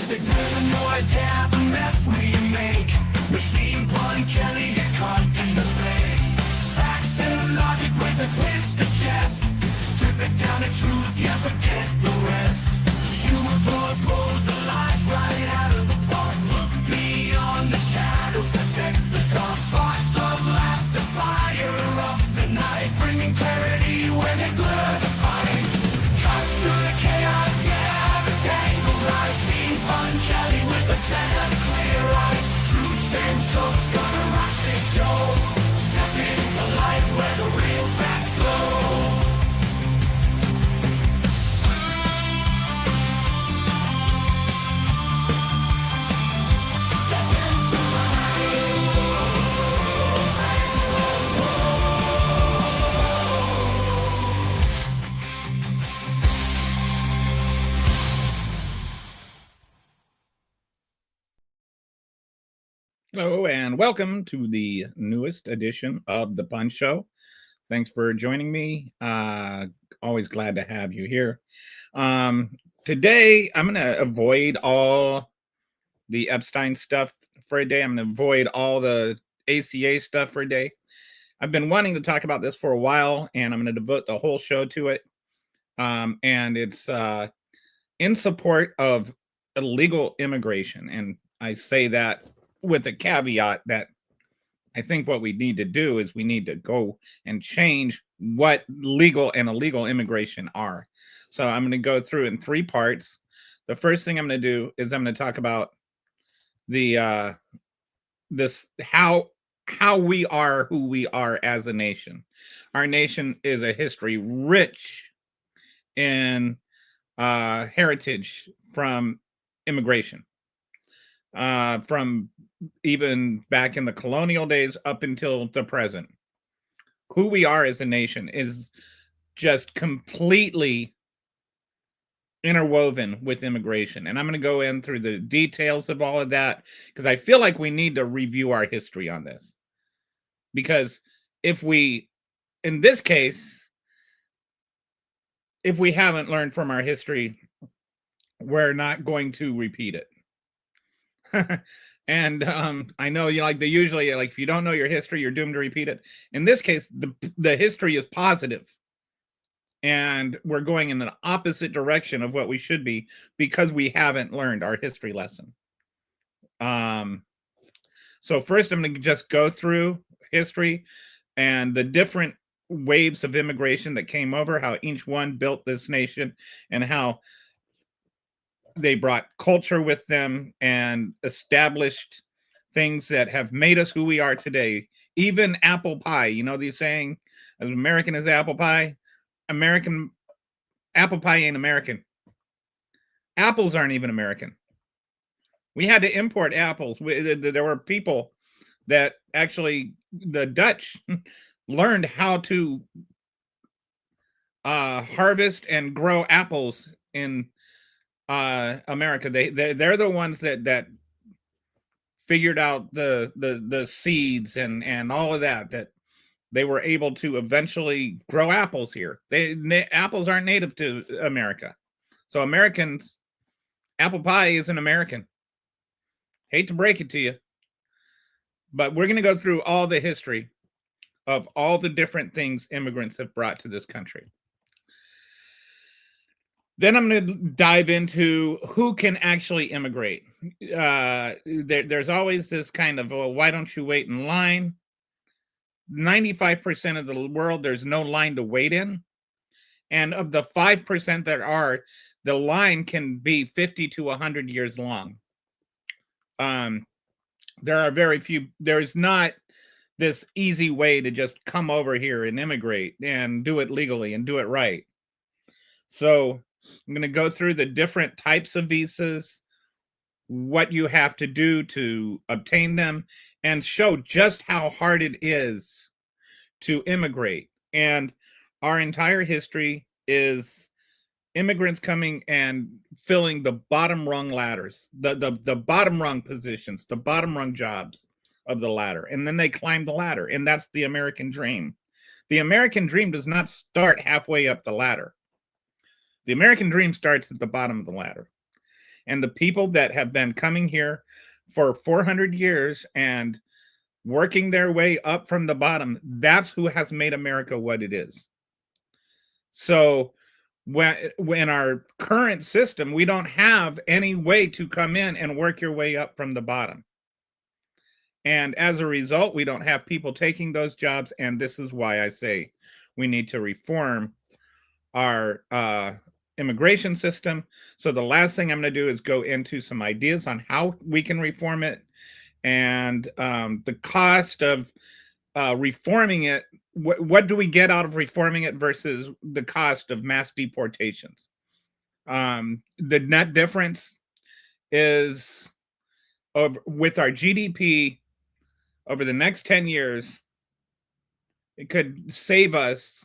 music to the noise, yeah, the mess we make. Machine Blunt Kelly get caught in the fray. Facts and logic with a twist of chest. Strip it down to truth, yeah, forget the rest. Humor pulls the lies right out of the park. Look beyond the shadows, protect the dark. Sparks of laughter fire up the night, bringing clarity when they blur the fight. Cut through the chaos, yeah, the tangled lies. Steampunk Kelly with a set of clear eyes. Truths and jokes gonna rock this show. Step into light where the real facts glow. Hello and welcome to the newest edition of The Punch Show. Thanks for joining me. Always glad to have you here. Today, I'm going to avoid all the Epstein stuff for a day. I'm going to avoid all the ACA stuff for a day. I've been wanting to talk about this for a while, and I'm going to devote the whole show to it. And it's in support of illegal immigration. And I say that with a caveat that I think what we need to do is we need to go and change what legal and illegal immigration are. So I'm going to go through in three parts. The first thing I'm going to do is I'm going to talk about the how we are who we are as a nation. Our nation is a history rich in heritage from immigration. From even back in the colonial days up until the present. Who we are as a nation is just completely interwoven with immigration. And I'm going to go in through the details of all of that because I feel like we need to review our history on this. Because if we, in this case, if we haven't learned from our history, we're not going to repeat it. And I know you like they usually like if you don't know your history, you're doomed to repeat it. In this case, the history is positive, and we're going in the opposite direction of what we should be because we haven't learned our history lesson. So first, I'm going to just go through history and the different waves of immigration that came over, how each one built this nation, and how they brought culture with them and established things that have made us who we are today. Even apple pie, you know, the saying, as American as apple pie, American apple pie ain't American. Apples aren't even American. We had to import apples. There were people that actually, the Dutch learned how to harvest and grow apples in America. They're the ones that figured out the seeds and all of that they were able to eventually grow apples here. Apples aren't native to America. So Americans, apple pie isn't American. Hate to break it to you. But we're going to go through all the history of all the different things immigrants have brought to this country. Then I'm going to dive into who can actually immigrate. There's always this kind of, well, why don't you wait in line? 95% of the world, there's no line to wait in. And of the 5% that are, the line can be 50 to 100 years long. There are very few, there's not this easy way to just come over here and immigrate and do it legally and do it right. So I'm going to go through the different types of visas, what you have to do to obtain them, and show just how hard it is to immigrate. And our entire history is immigrants coming and filling the bottom rung ladders, the bottom rung positions, the bottom rung jobs of the ladder. And then they climb the ladder. And that's the American dream. The American dream does not start halfway up the ladder. The American dream starts at the bottom of the ladder. And the people that have been coming here for 400 years and working their way up from the bottom, that's who has made America what it is. So when our current system, we don't have any way to come in and work your way up from the bottom. And as a result, we don't have people taking those jobs. And this is why I say we need to reform our immigration system. So the last thing I'm going to do is go into some ideas on how we can reform it and the cost of reforming it. What do we get out of reforming it versus the cost of mass deportations? The net difference is with our GDP over the next 10 years, it could save us,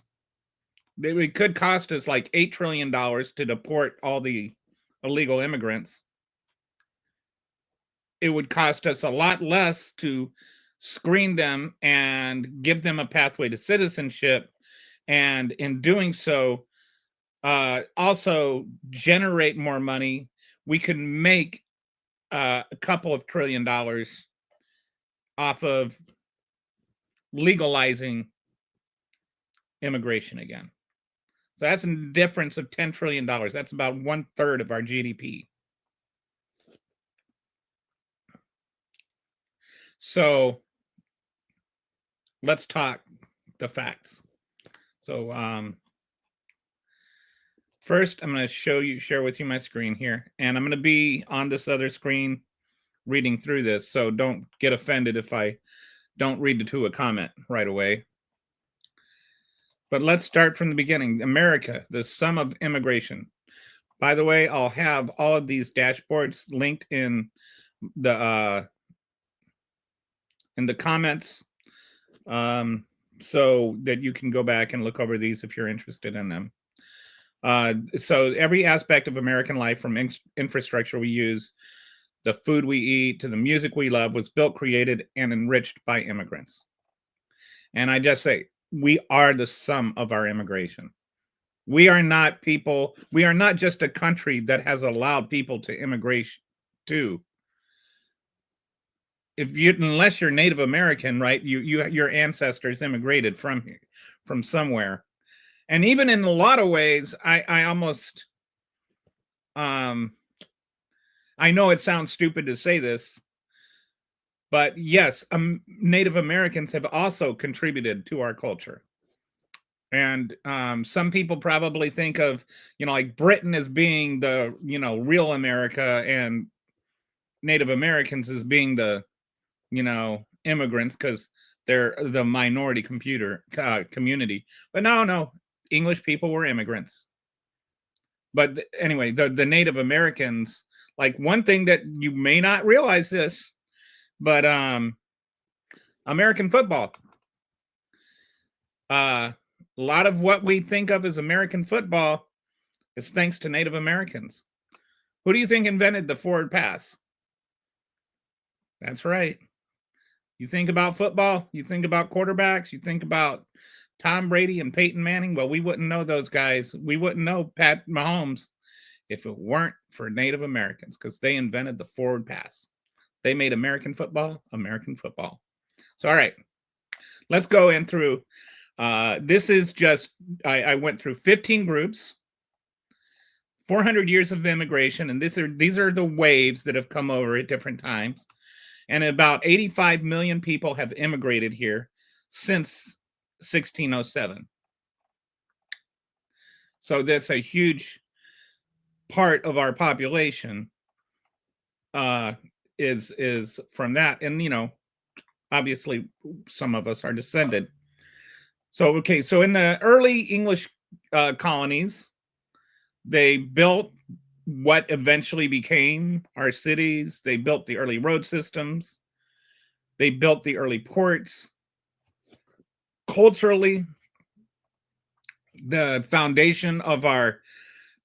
it could cost us like $8 trillion to deport all the illegal immigrants. It would cost us a lot less to screen them and give them a pathway to citizenship. And in doing so, also generate more money. We can make a couple of $1 trillion off of legalizing immigration again. So that's a difference of $10 trillion. That's about 1/3 of our GDP. So let's talk the facts. So first, I'm going to share with you my screen here, and I'm going to be on this other screen reading through this. So don't get offended if I don't read to a comment right away. But let's start from the beginning. America, the sum of immigration. By the way, I'll have all of these dashboards linked in the comments, so that you can go back and look over these if you're interested in them. So every aspect of American life, from infrastructure we use, the food we eat, to the music we love, was built, created, and enriched by immigrants. And I just say, we are the sum of our immigration. We are not people, we are not just a country that has allowed people to immigrate to. Unless you're Native American, right, your ancestors immigrated from here, from somewhere. And even in a lot of ways, I almost, I know it sounds stupid to say this, but yes, Native Americans have also contributed to our culture. And some people probably think of, like Britain as being the, real America, and Native Americans as being the, immigrants, because they're the minority community. But no, English people were immigrants. But anyway, the Native Americans, like, one thing that you may not realize this, but American football. A lot of what we think of as American football is thanks to Native Americans. Who do you think invented the forward pass? That's right. You think about football, you think about quarterbacks, you think about Tom Brady and Peyton Manning. Well, we wouldn't know those guys. We wouldn't know Pat Mahomes if it weren't for Native Americans, because they invented the forward pass. They made American football American football. So, all right, let's go in through. This is just, I went through 15 groups, 400 years of immigration, and these are the waves that have come over at different times. And about 85 million people have immigrated here since 1607. So that's a huge part of our population is from that. And, obviously some of us are descended. So, okay, so in the early English colonies, they built what eventually became our cities. They built the early road systems. They built the early ports. Culturally, the foundation of our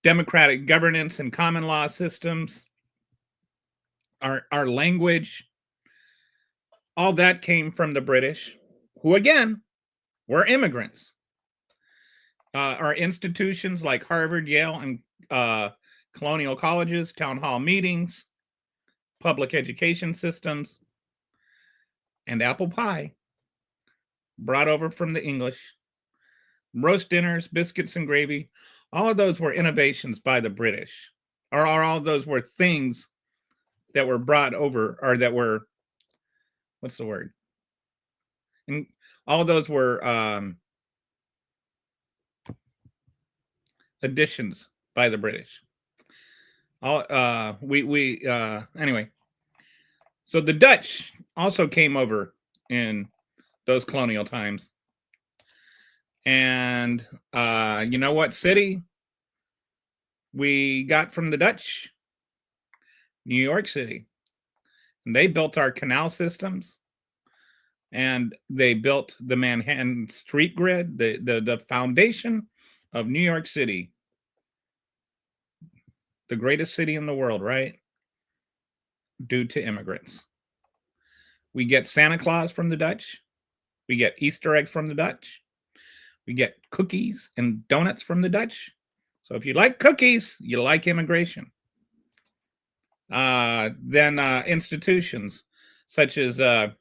democratic governance and common law systems, our language, all that came from the British, who again were immigrants. Our institutions like Harvard, Yale, and colonial colleges, town hall meetings, public education systems, and apple pie brought over from the English, roast dinners, biscuits and gravy. All of those were innovations by the British, or all of those were things that were brought over, or that were, what's the word? And all of those were additions by the British. Anyway. So the Dutch also came over in those colonial times. And you know what city we got from the Dutch? New York City. And they built our canal systems, and they built the Manhattan street grid, the foundation of New York City, the greatest city in the world, right? Due to immigrants. We get Santa Claus from the Dutch. We get Easter eggs from the Dutch. We get cookies and donuts from the Dutch. So if you like cookies, you like immigration. Then institutions such as our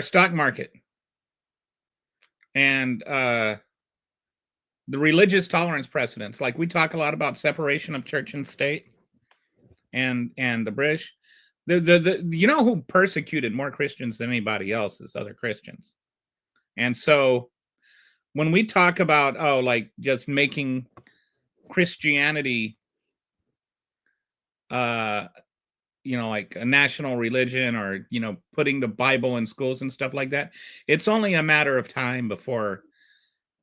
stock market and the religious tolerance precedents. Like we talk a lot about separation of church and state, and the British. The you know who persecuted more Christians than anybody else is other Christians. And so when we talk about like just making Christianity like a national religion, or putting the Bible in schools and stuff like that, it's only a matter of time before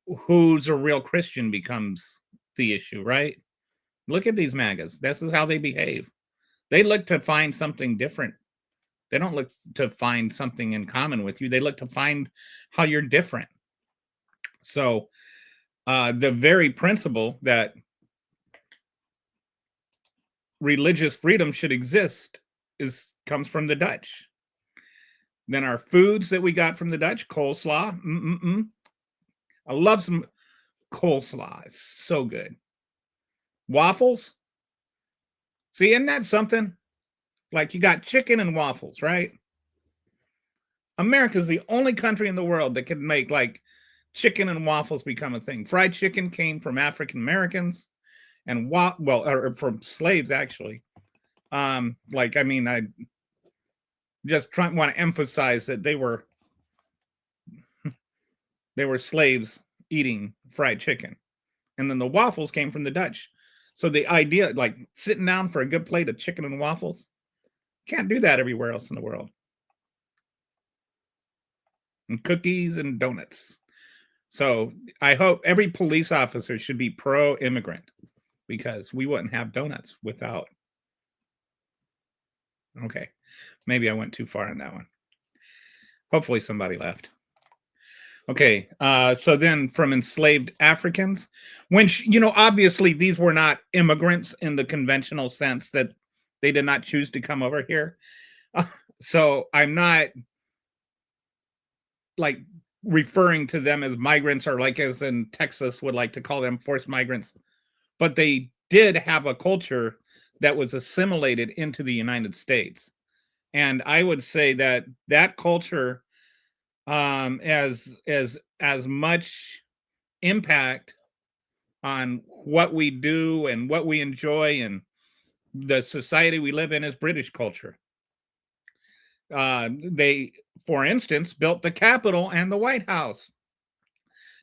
who's a real Christian becomes the issue, right? Look at these MAGAs. This is how they behave. They look to find something different. They don't look to find something in common with you. They look to find how you're different. So the very principle that religious freedom should exist comes from the Dutch. Then our foods that we got from the Dutch, coleslaw. I love some coleslaw. It's so good. Waffles. See, isn't that something? Like you got chicken and waffles, right? America's the only country in the world that can make like chicken and waffles become a thing. Fried chicken came from African Americans and or from slaves, actually. I just want to emphasize that they were slaves eating fried chicken. And then the waffles came from the Dutch. So the idea, like sitting down for a good plate of chicken and waffles, can't do that everywhere else in the world. And cookies and donuts. So I hope every police officer should be pro-immigrant, because we wouldn't have donuts without. Okay, maybe I went too far on that one. Hopefully somebody left. Okay, so then from enslaved Africans, which, obviously these were not immigrants in the conventional sense that they did not choose to come over here. So I'm not like referring to them as migrants, or like as in Texas would like to call them forced migrants, but they did have a culture that was assimilated into the United States. And I would say that that culture as much impact on what we do and what we enjoy and the society we live in as British culture. They, for instance, built the Capitol and the White House,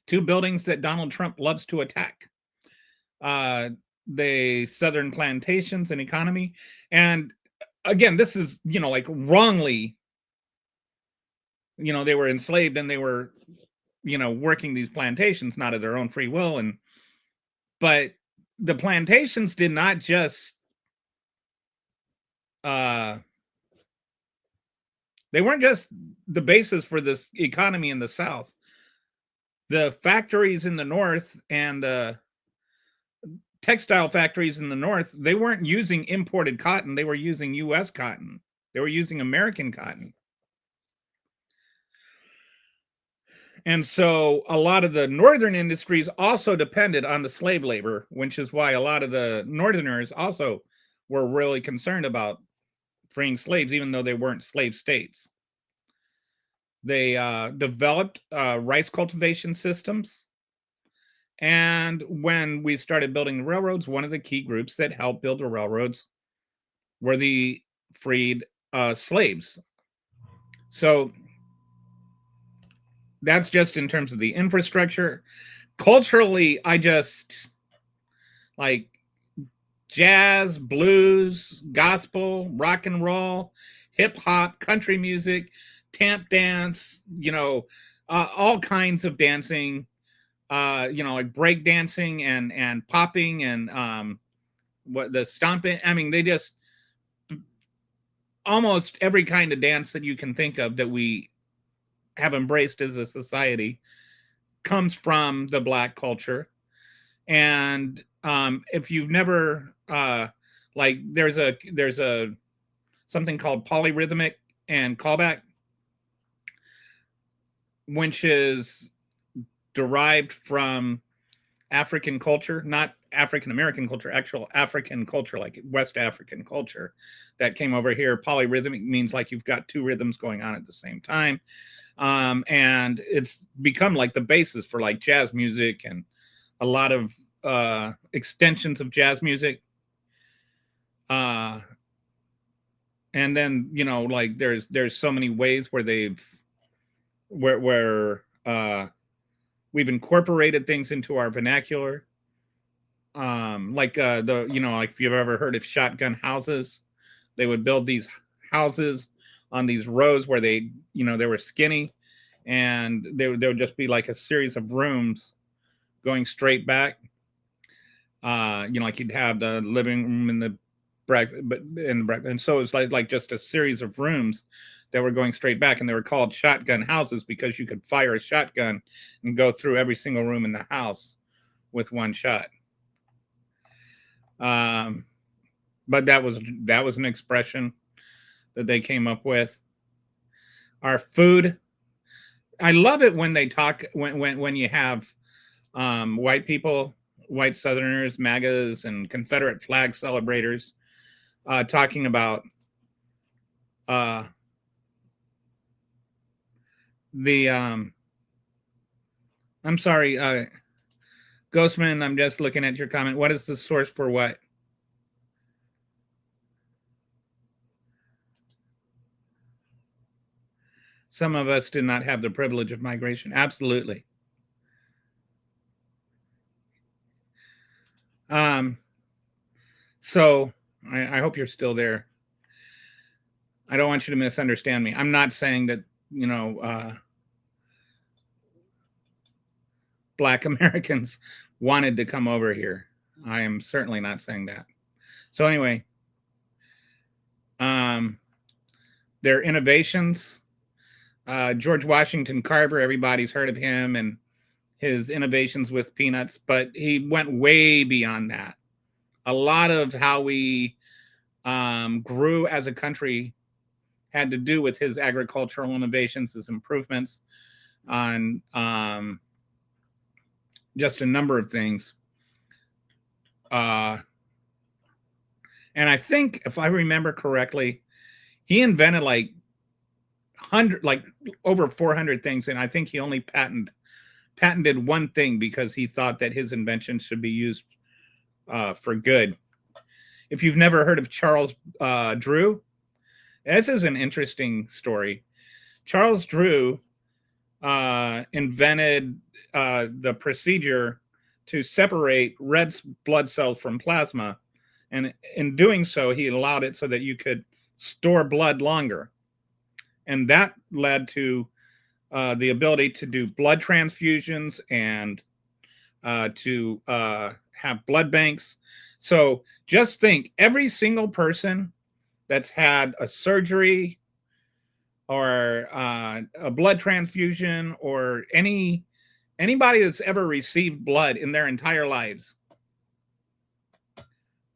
two buildings that Donald Trump loves to attack. The Southern plantations and economy. And again, this is, like wrongly, they were enslaved and they were, working these plantations, not of their own free will. But the plantations did not just, they weren't just the basis for this economy in the South. The factories in the North and the textile factories in the North, they weren't using imported cotton. They were using U.S. cotton. They were using American cotton. And so a lot of the northern industries also depended on the slave labor, which is why a lot of the northerners also were really concerned about freeing slaves, even though they weren't slave states. They developed rice cultivation systems. And when we started building the railroads, one of the key groups that helped build the railroads were the freed slaves. So that's just in terms of the infrastructure. Culturally, I just like jazz, blues, gospel, rock and roll, hip hop, country music, tap dance, all kinds of dancing, like break dancing and popping and what the stomping. I mean, they just almost every kind of dance that you can think of that we have embraced as a society comes from the Black culture. And if you've never like there's a something called polyrhythmic and callback, which is derived from African culture, not African American culture, actual African culture, like West African culture that came over here. Polyrhythmic means like you've got two rhythms going on at the same time. And it's become like the basis for like jazz music and a lot of extensions of jazz music. And then like there's so many ways where where we've incorporated things into our vernacular. Like like if you've ever heard of shotgun houses, they would build these houses on these rows where they were skinny, and there would just be like a series of rooms going straight back. Like you'd have the living room and the and so it's like just a series of rooms that were going straight back, and they were called shotgun houses because you could fire a shotgun and go through every single room in the house with one shot. But that was an expression that they came up with. Our food, I love it when they talk when you have white people, white Southerners, MAGAs, and Confederate flag celebrators talking about the I'm sorry, Ghostman, I'm just looking at your comment. What is the source for what? Some of us did not have the privilege of migration. Absolutely. So I hope you're still there. I don't want you to misunderstand me. I'm not saying that, Black Americans wanted to come over here. I am certainly not saying that. So anyway, their innovations, George Washington Carver, everybody's heard of him and his innovations with peanuts, but he went way beyond that. A lot of how we grew as a country had to do with his agricultural innovations, his improvements on just a number of things. And I think, if I remember correctly, he invented like over 400 things, and I think he only patented one thing because he thought that his invention should be used for good. If you've never heard of Charles Drew, this is an interesting story. Charles Drew invented the procedure to separate red blood cells from plasma. And in doing so, he allowed it so that you could store blood longer. And that led to the ability to do blood transfusions and to have blood banks. So just think, every single person that's had a surgery or a blood transfusion or anybody that's ever received blood in their entire lives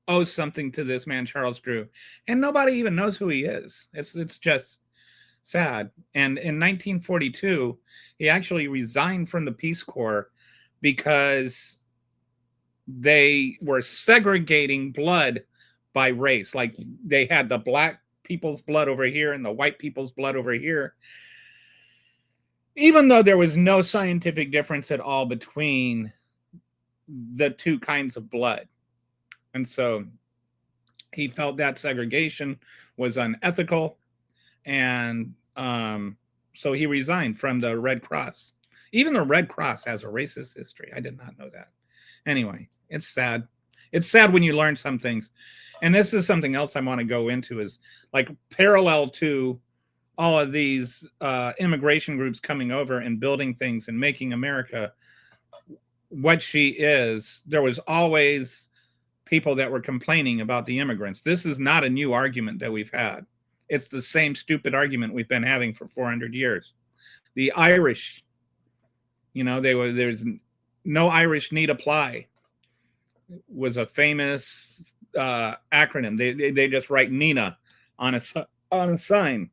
owes something to this man, Charles Drew. And nobody even knows who he is. It's just Sad. And in 1942, he actually resigned from the Peace Corps because they were segregating blood by race. Like they had the black people's blood over here and the white people's blood over here, even though there was no scientific difference at all between the two kinds of blood. And so he felt that segregation was unethical. And so he resigned from the Red Cross. Even the Red Cross has a racist history. I did not know that. Anyway, it's sad. It's sad when you learn some things. And this is something else I want to go into, is like parallel to all of these immigration groups coming over and building things and making America what she is. There was always people that were complaining about the immigrants. This is not a new argument that we've had. It's the same stupid argument we've been having for 400 years. The Irish, there's no Irish need apply, was a famous acronym. They just write Nina on a sign,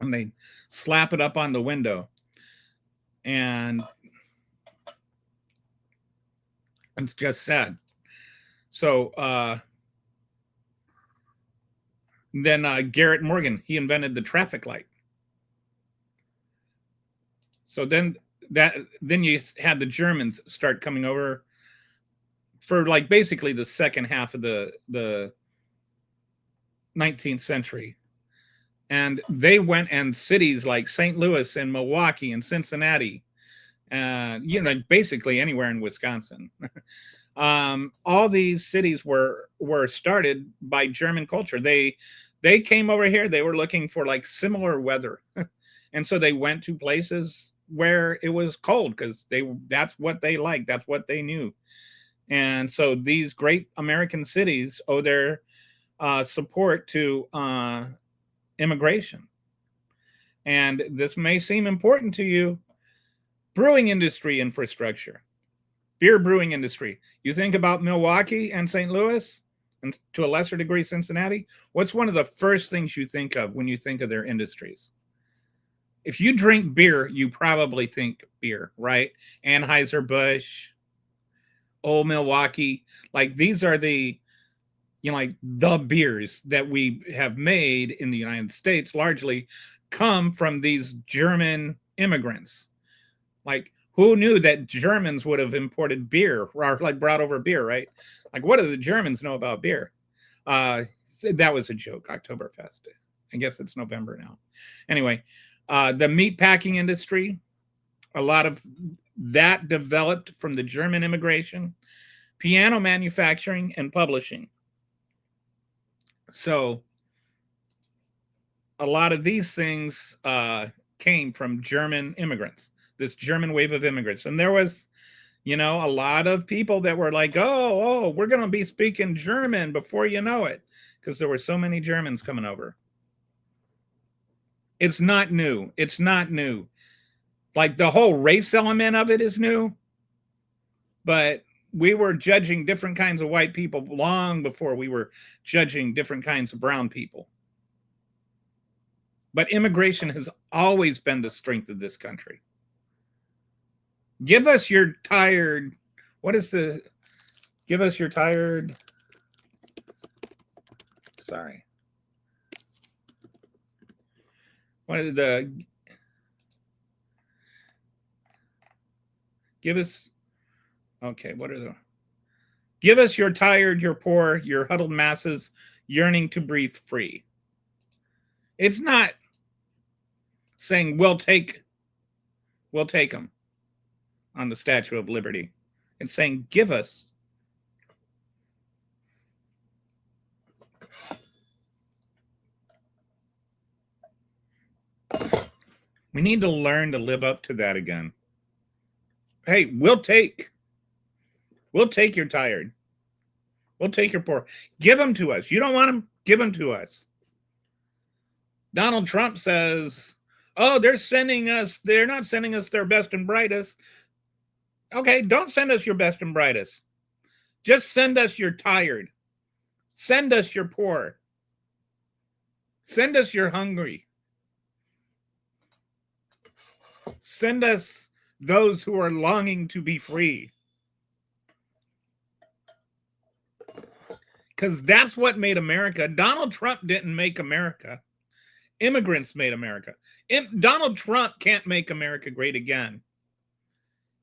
and they slap it up on the window, and it's just sad. So then Garrett Morgan, he invented the traffic light. So then you had the Germans start coming over for like basically the second half of the 19th century. And they went, and cities like St. Louis and Milwaukee and Cincinnati, basically anywhere in Wisconsin. All these cities were started by German culture. They came over here. They were looking for like similar weather. And so they went to places where it was cold because that's what they liked. That's what they knew. And so these great American cities owe their support to immigration. And this may seem important to you. Brewing industry infrastructure, beer brewing industry. You think about Milwaukee and St. Louis, and to a lesser degree Cincinnati. What's one of the first things you think of when you think of their industries? If you drink beer, you probably think beer, right? Anheuser-Busch, Old Milwaukee. Like these are the beers that we have made in the United States largely come from these German immigrants. Like, who knew that Germans would have imported beer or like brought over beer, right? Like, what do the Germans know about beer? That was a joke, Oktoberfest. I guess it's November now. Anyway, the meat packing industry, a lot of that developed from the German immigration, piano manufacturing and publishing. So a lot of these things came from German immigrants, this German wave of immigrants. And there was, a lot of people that were like, oh, we're going to be speaking German before you know it, because there were so many Germans coming over. It's not new. It's not new. Like the whole race element of it is new, but we were judging different kinds of white people long before we were judging different kinds of brown people. But immigration has always been the strength of this country. Give us your tired, sorry. What is give us your tired, your poor, your huddled masses yearning to breathe free. It's not saying we'll take them on the Statue of Liberty. It's saying give us. We need to learn to live up to that again. Hey, we'll take your tired. We'll take your poor. Give them to us. You don't want them? Give them to us. Donald Trump says, oh, they're not sending us their best and brightest. Okay, don't send us your best and brightest. Just send us your tired. Send us your poor. Send us your hungry. Send us those who are longing to be free. Because that's what made America. Donald Trump didn't make America. Immigrants made America. Donald Trump can't make America great again.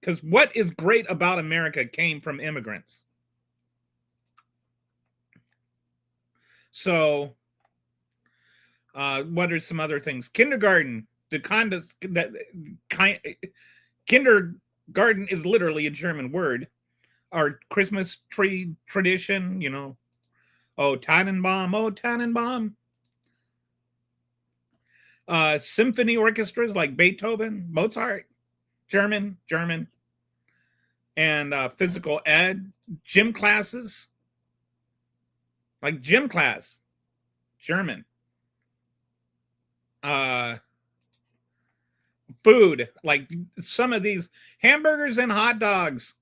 Because what is great about America came from immigrants. So, what are some other things? Kindergarten. Kindergarten is literally a German word. Our Christmas tree tradition, you know. Oh, Tannenbaum. Oh, Tannenbaum. Symphony orchestras like Beethoven, Mozart, German, and physical ed, gym classes, like gym class, German. Food, like some of these hamburgers and hot dogs.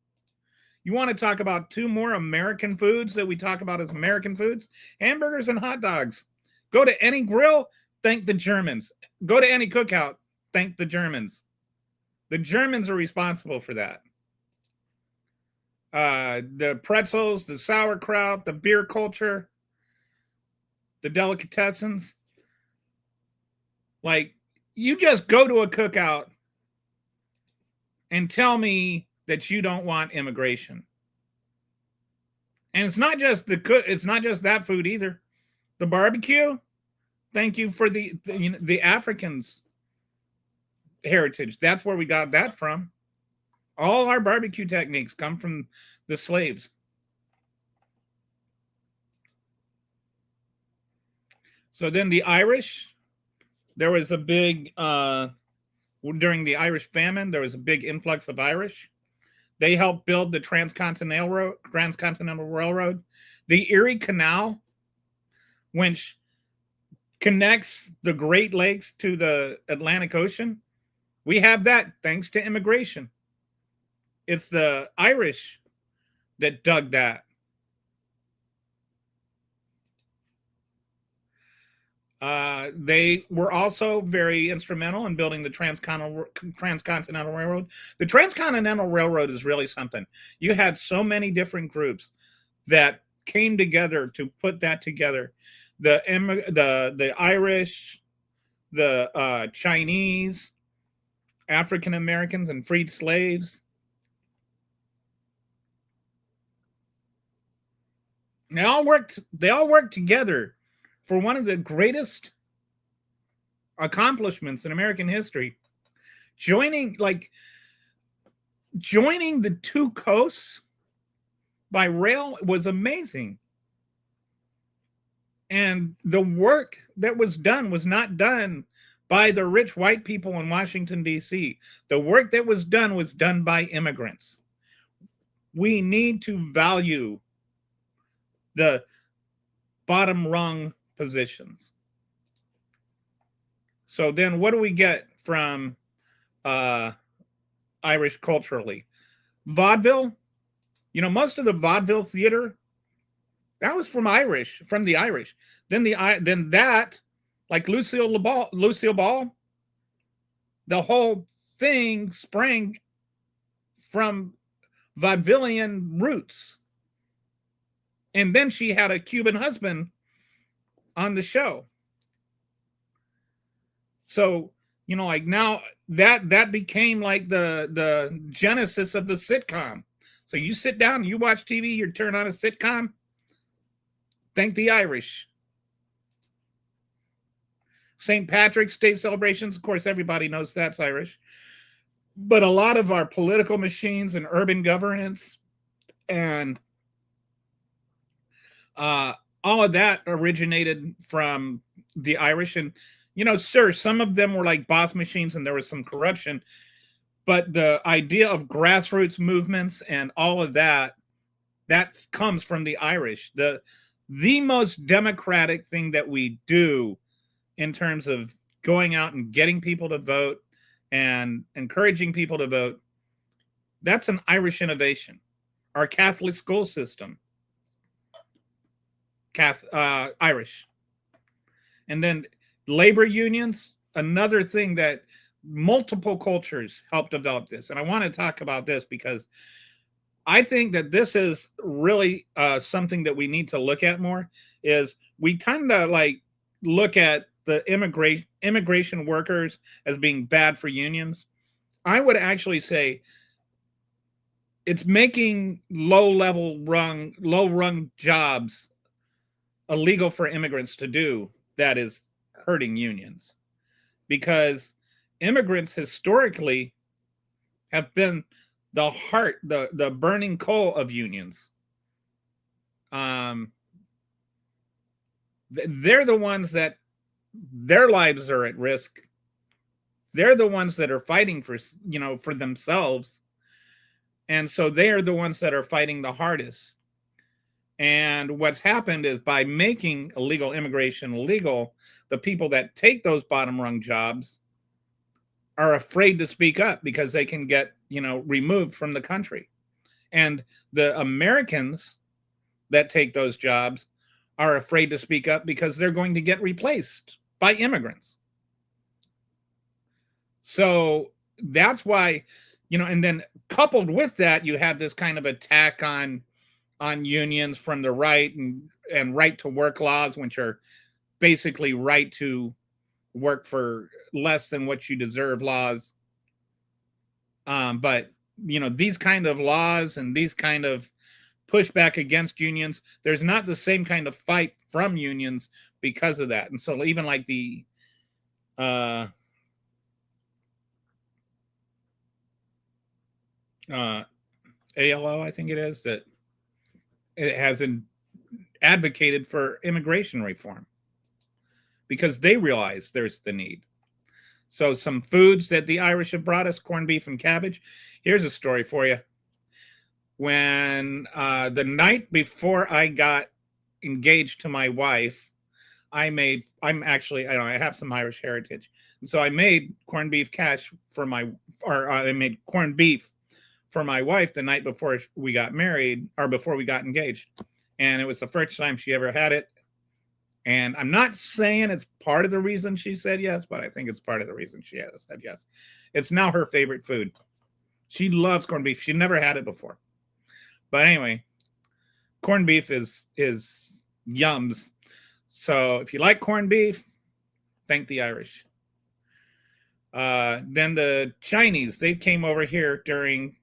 You want to talk about two more American foods that we talk about as American foods? Hamburgers and hot dogs. Go to any grill, thank the Germans. Go to any cookout, thank the Germans. The Germans are responsible for that. The pretzels, the sauerkraut, the beer culture, the delicatessens. Like, you just go to a cookout and tell me that you don't want immigration. And it's not just it's not just that food either. The barbecue, thank you for the Africans' heritage. That's where we got that from. All our barbecue techniques come from the slaves. So then the Irish, there was a big during the Irish famine, there was a big influx of Irish. They helped build the Transcontinental Railroad. The Erie Canal, which connects the Great Lakes to the Atlantic Ocean. We have that thanks to immigration. It's the Irish that dug that. They were also very instrumental in building the Transcontinental Railroad. The Transcontinental Railroad is really something. You had so many different groups that came together to put that together. The Irish, the Chinese, African Americans, and freed slaves. They all worked together for one of the greatest accomplishments in American history. Joining the two coasts by rail was amazing. And the work that was done was not done by the rich white people in Washington, D.C. The work that was done by immigrants. We need to value the bottom rung positions. So then what do we get from Irish culturally? Vaudeville. You know, most of the vaudeville theater, that was from the Irish. Then that, like Lucille Ball, the whole thing sprang from vaudevillian roots. And then she had a Cuban husband on the show. So, you know, like now that became like the genesis of the sitcom. So you sit down and you watch TV, you turn on a sitcom, thank the Irish. St. Patrick's Day celebrations, of course, everybody knows that's Irish. But a lot of our political machines and urban governance and all of that originated from the Irish. And, you know, sir, some of them were like boss machines and there was some corruption. But the idea of grassroots movements and all of that comes from the Irish. The most democratic thing that we do in terms of going out and getting people to vote and encouraging people to vote, that's an Irish innovation. Our Catholic school system, Irish. And then labor unions, another thing that multiple cultures help develop this. And I want to talk about this because I think that this is really something that we need to look at more. Is we kind of like look at the immigration workers as being bad for unions. I would actually say it's making low rung jobs illegal for immigrants to do that is hurting unions, because immigrants historically have been the heart, the burning coal of unions. um they're the ones that their lives are at risk. They're the ones that are fighting for, for themselves, and so they are the ones that are fighting the hardest. And what's happened is, by making illegal immigration illegal, the people that take those bottom rung jobs are afraid to speak up because they can get, removed from the country. And the Americans that take those jobs are afraid to speak up because they're going to get replaced by immigrants. So that's why, and then coupled with that, you have this kind of attack on unions from the right, and right to work laws, which are basically right to work for less than what you deserve laws. But these kind of laws and these kind of pushback against unions, there's not the same kind of fight from unions because of that. And so even like the uh uh ALO, I think it is, that it hasn't advocated for immigration reform because they realize there's the need. So some foods that the Irish have brought us: corned beef and cabbage. Here's a story for you. When the night before I got engaged to my wife, I have some Irish heritage. And so I made corned beef cash for my, or I made corned beef for my wife the night before we got married, or before we got engaged. And it was the first time she ever had it. And I'm not saying it's part of the reason she said yes, but I think it's part of the reason she has said yes. It's now her favorite food. She loves corned beef. She never had it before. But anyway, corned beef is yums. So if you like corned beef, thank the Irish. Then the Chinese, they came over here during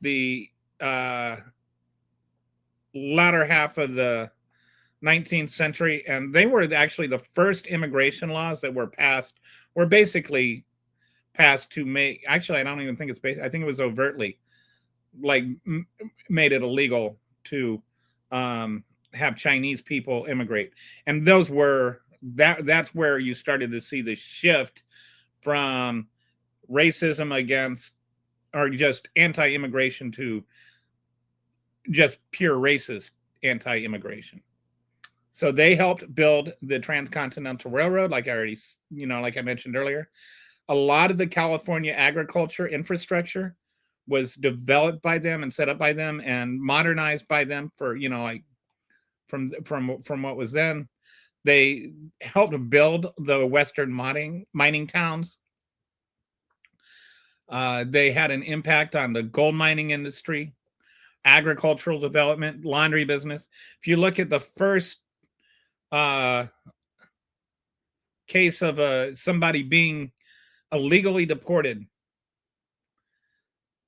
the latter half of the 19th century, and they were actually the first immigration laws that were basically passed to make, actually I don't even think it's I think it was overtly like made it illegal to have Chinese people immigrate. And that's where you started to see the shift from racism against, or just anti-immigration, to just pure racist anti-immigration. So they helped build the Transcontinental Railroad, like like I mentioned earlier. A lot of the California agriculture infrastructure was developed by them and set up by them and modernized by them for, like from what was then. They helped build the Western mining towns. They had an impact on the gold mining industry, agricultural development, laundry business. If you look at the first uh, case of somebody being illegally deported,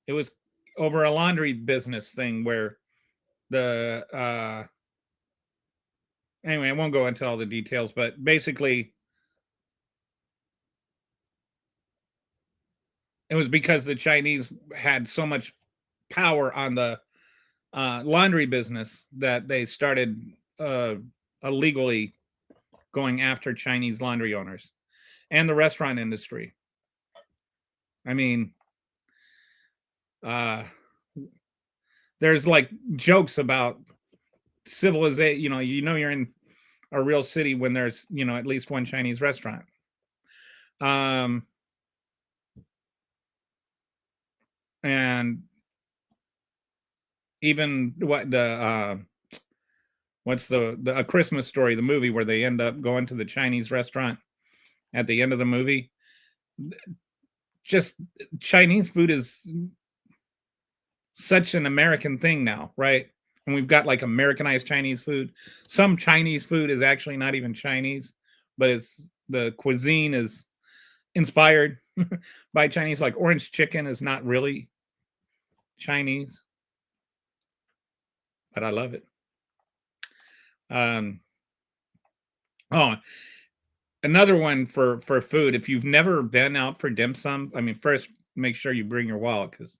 it was over a laundry business thing where the anyway, I won't go into all the details, but basically it was because the Chinese had so much power on the laundry business that they started illegally going after Chinese laundry owners, and the restaurant industry. I mean, uh, there's like jokes about civilization. You're in a real city when there's at least one Chinese restaurant. Um, and even what's the A Christmas Story, the movie where they end up going to the Chinese restaurant at the end of the movie. Just Chinese food is such an American thing now, right? And we've got like Americanized Chinese food. Some Chinese food is actually not even Chinese, but it's the cuisine is inspired by Chinese. Like orange chicken is not really Chinese, but I love it. Um, oh, another one for food. If you've never been out for dim sum, I mean, first make sure you bring your wallet because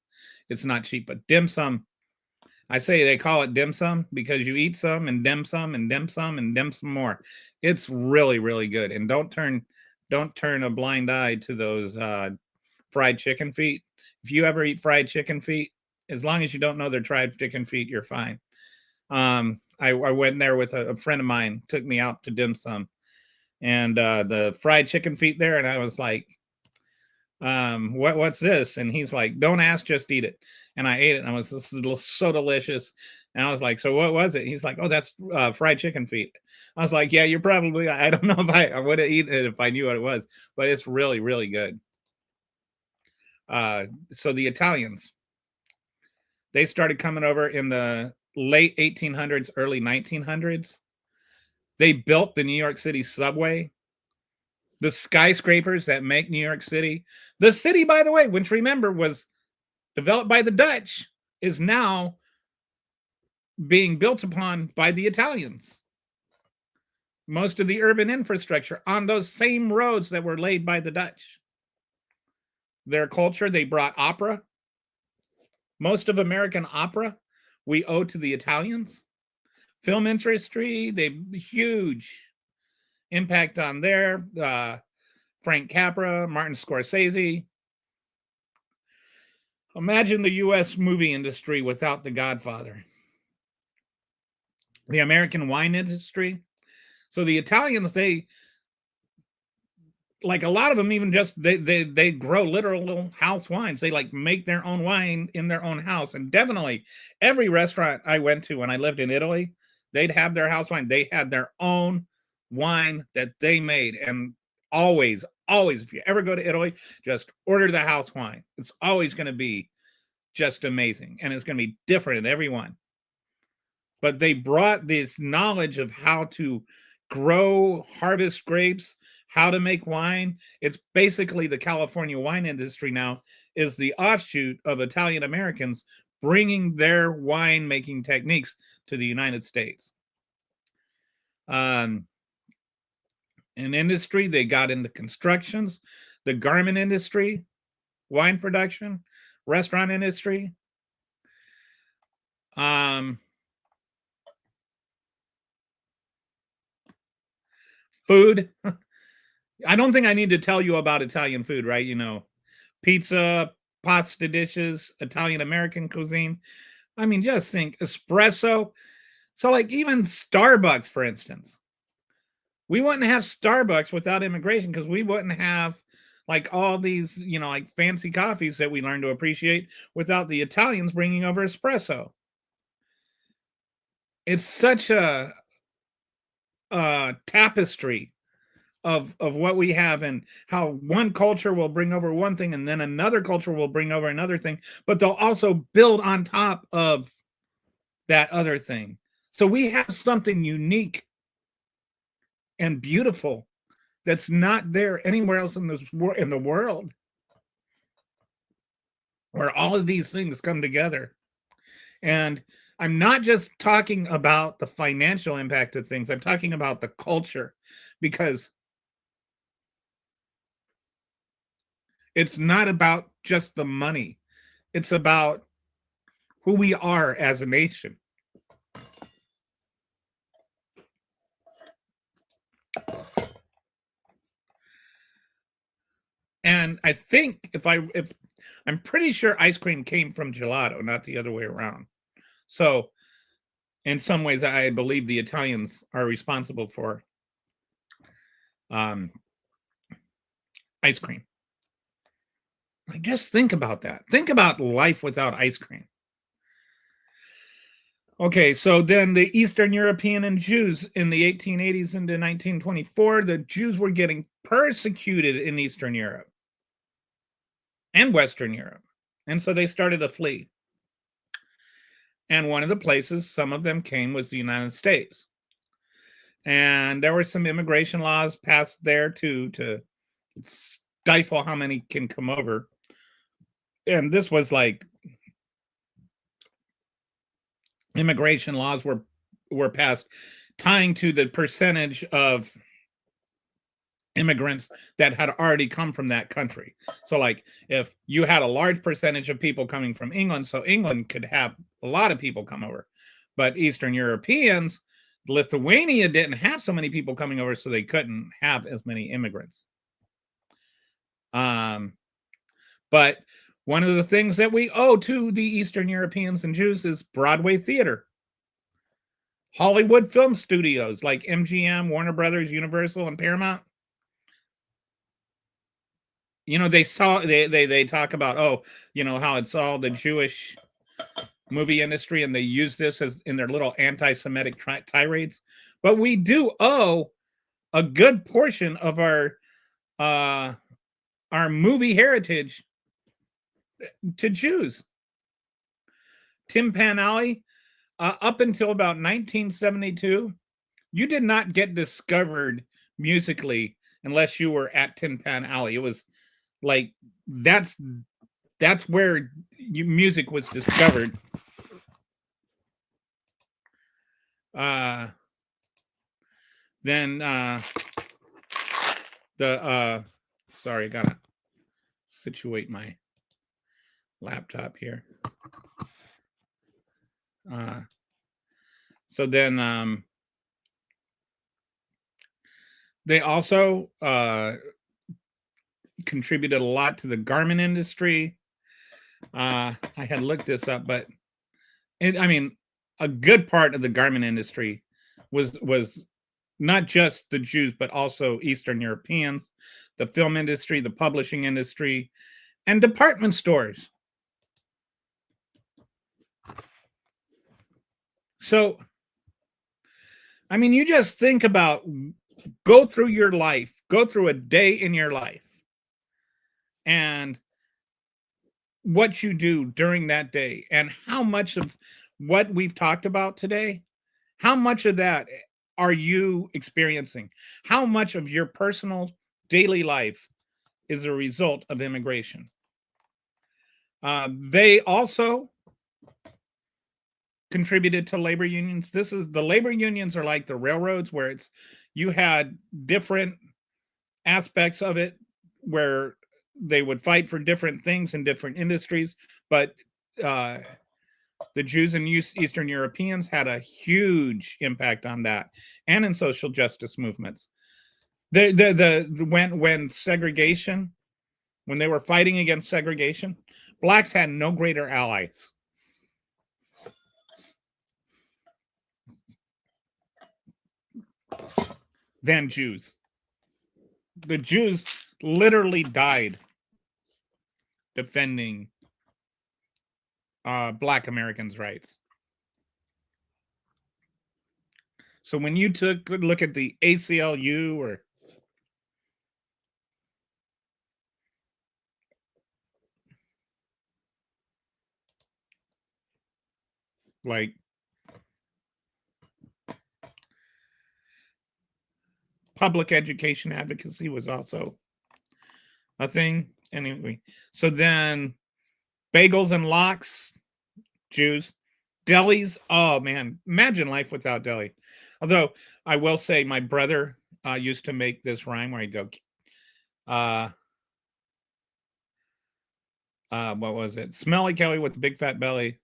it's not cheap. But dim sum, I say they call it dim sum because you eat some and dim sum and dim sum and dim some more. It's really really good. And don't turn a blind eye to those fried chicken feet. If you ever eat fried chicken feet, as long as you don't know they're fried chicken feet, you're fine. I went there with a friend of mine, took me out to dim sum, and the fried chicken feet there, and I was like, what's this? And he's like, don't ask, just eat it. And I ate it, and I was this is so delicious. And I was like, so what was it? He's like, oh, that's fried chicken feet. I was like, yeah, you're probably. I don't know if I would have eaten it if I knew what it was, but it's really really good. So the Italians, they started coming over in the late 1800s, early 1900s. They built the New York City subway, the skyscrapers that make New York City. The city, by the way, which remember was developed by the Dutch, is now being built upon by the Italians. Most of the urban infrastructure on those same roads that were laid by the Dutch. Their culture, they brought opera. Most of American opera we owe to the Italians. Film industry, they huge impact on there. Frank Capra, Martin Scorsese. Imagine the U.S. movie industry without The Godfather. The American wine industry. So the Italians, they like a lot of them even just they grow literal house wines. They like make their own wine in their own house. And definitely every restaurant I went to when I lived in Italy, they'd have their house wine. They had their own wine that they made. And always, if you ever go to Italy, just order the house wine. It's always going to be just amazing. And it's going to be different in every one. But they brought this knowledge of how to grow, harvest grapes, how to make wine. It's basically the California wine industry now is the offshoot of Italian Americans bringing their wine making techniques to the United States. In industry, they got into constructions, the garment industry, wine production, restaurant industry. Food. I don't think I need to tell you about Italian food, right? You know, pizza, pasta dishes, Italian American cuisine. I mean, just think espresso. So, like, even Starbucks, for instance, we wouldn't have Starbucks without immigration because we wouldn't have like all these, you know, like fancy coffees that we learn to appreciate without the Italians bringing over espresso. It's such a tapestry of what we have and how one culture will bring over one thing and then another culture will bring over another thing, but they'll also build on top of that other thing. So we have something unique and beautiful that's not there anywhere else in the world, where all of these things come together. And I'm not just talking about the financial impact of things, I'm talking about the culture, because it's not about just the money. It's about who we are as a nation. And I think if I'm pretty sure ice cream came from gelato, not the other way around. So in some ways, I believe the Italians are responsible for ice cream. Like, just think about that. Think about life without ice cream. Okay, so then the Eastern European and Jews in the 1880s into 1924, the Jews were getting persecuted in Eastern Europe and Western Europe. And so they started to flee. And one of the places some of them came was the United States. And there were some immigration laws passed there to stifle how many can come over. And this was like immigration laws were passed tying to the percentage of immigrants that had already come from that country. So like if you had a large percentage of people coming from England, so England could have a lot of people come over. But Eastern Europeans, Lithuania didn't have so many people coming over, so they couldn't have as many immigrants. But one of the things that we owe to the Eastern Europeans and Jews is Broadway theater. Hollywood film studios like MGM, Warner Brothers, Universal, and Paramount. You know, they talk about, oh, you know, how it's all the Jewish movie industry, and they use this as in their little anti-Semitic tirades. But we do owe a good portion of our movie heritage to Jews. Tin Pan Alley, up until about 1972, you did not get discovered musically unless you were at Tin Pan Alley. It was like that's where music was discovered. Then sorry, gotta situate my laptop here. So then they also contributed a lot to the garment industry. I had looked this up, but I mean, a good part of the garment industry was not just the Jews, but also Eastern Europeans, the film industry, the publishing industry, and department stores. So, I mean, you just think about, go through your life, go through a day in your life, and what you do during that day, and how much of what we've talked about today, how much of that are you experiencing? How much of your personal daily life is a result of immigration? They also contributed to labor unions. The labor unions are like the railroads, where it's you had different aspects of it where they would fight for different things in different industries, but the Jews and Eastern Europeans had a huge impact on that, and in social justice movements. When segregation, when they were fighting against segregation, blacks had no greater allies than Jews. The Jews literally died defending Black Americans' rights. So when you look at the ACLU or like public education advocacy was also a thing. Anyway, so then bagels and lox, Jews, delis. Oh man, imagine life without deli. Although I will say, my brother used to make this rhyme where he'd go, what was it? Smelly Kelly with the big fat belly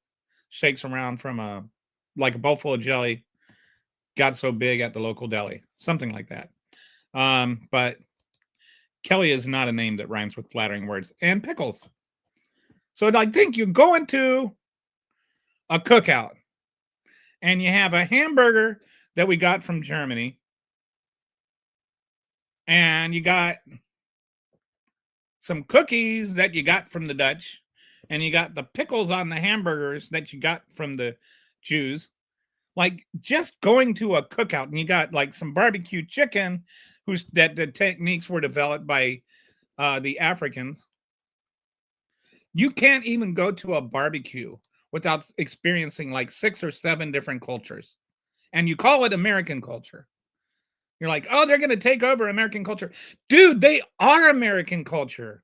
shakes around from like a bowl full of jelly. Got so big at the local deli, something like that. But Kelly is not a name that rhymes with flattering words. And pickles. So I think you go into a cookout and you have a hamburger that we got from Germany, and you got some cookies that you got from the Dutch, and you got the pickles on the hamburgers that you got from the Jews. Like just going to a cookout and you got like some barbecue chicken, that the techniques were developed by the Africans. You can't even go to a barbecue without experiencing like 6 or 7 different cultures, and you call it American culture. You're like, oh, they're going to take over American culture. Dude, they are American culture.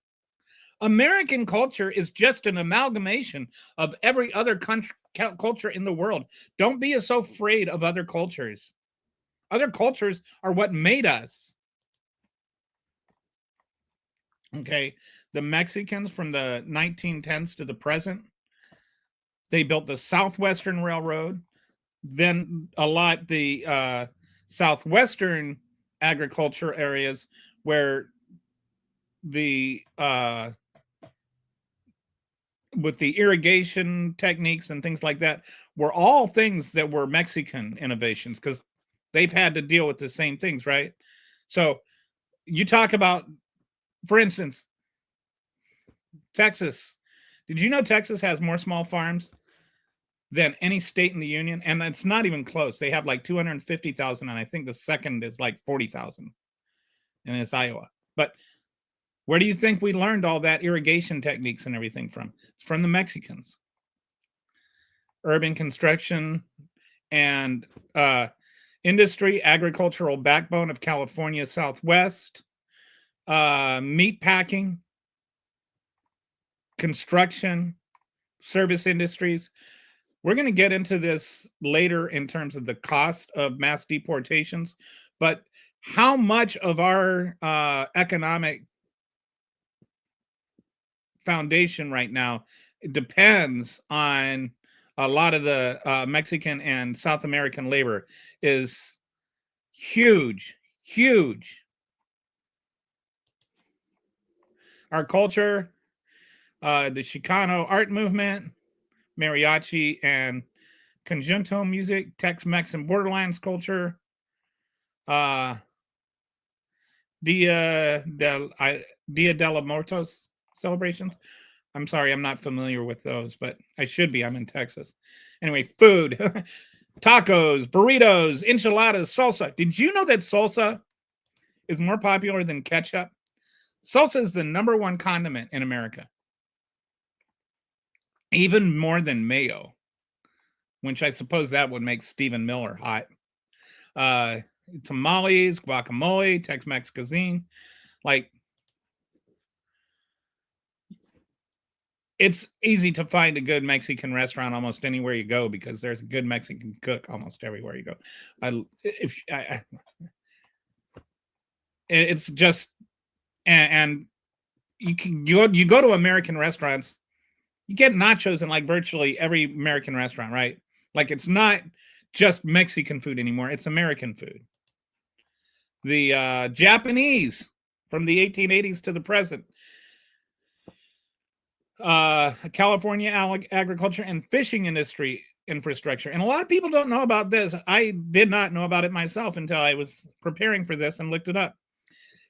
American culture is just an amalgamation of every other culture in the world. Don't be so afraid of other cultures. Other cultures are what made us. Okay. The Mexicans from the 1910s to the present, they built the Southwestern Railroad. Then a lot the southwestern agriculture areas where the with the irrigation techniques and things like that were all things that were Mexican innovations, because they've had to deal with the same things, right? So you talk about, for instance, Texas. Did you know Texas has more small farms than any state in the union? And it's not even close. They have like 250,000, and I think the second is like 40,000, and it's Iowa. But where do you think we learned all that irrigation techniques and everything from? It's from the Mexicans. Urban construction and industry, agricultural backbone of California Southwest, meat packing, construction, service industries. We're going to get into this later in terms of the cost of mass deportations, but how much of our economic foundation right now depends on a lot of the Mexican and South American labor is huge, huge. Our culture, the Chicano art movement, mariachi and conjunto music, Tex-Mex and Borderlands culture, uh, Dia de los Muertos celebrations. I'm sorry, I'm not familiar with those, but I should be. I'm in Texas. Anyway, food, tacos, burritos, enchiladas, salsa. Did you know that salsa is more popular than ketchup? Salsa is the #1 condiment in America, even more than mayo, which I suppose that would make Stephen Miller hot. Tamales, guacamole, Tex-Mex cuisine. Like, it's easy to find a good Mexican restaurant almost anywhere you go, because there's a good Mexican cook almost everywhere you go. It's just, and you go to American restaurants, you get nachos in like virtually every American restaurant, right? Like, it's not just Mexican food anymore; it's American food. The Japanese from the 1880s to the present. California agriculture and fishing industry infrastructure. And a lot of people don't know about this. I did not know about it myself until I was preparing for this and looked it up.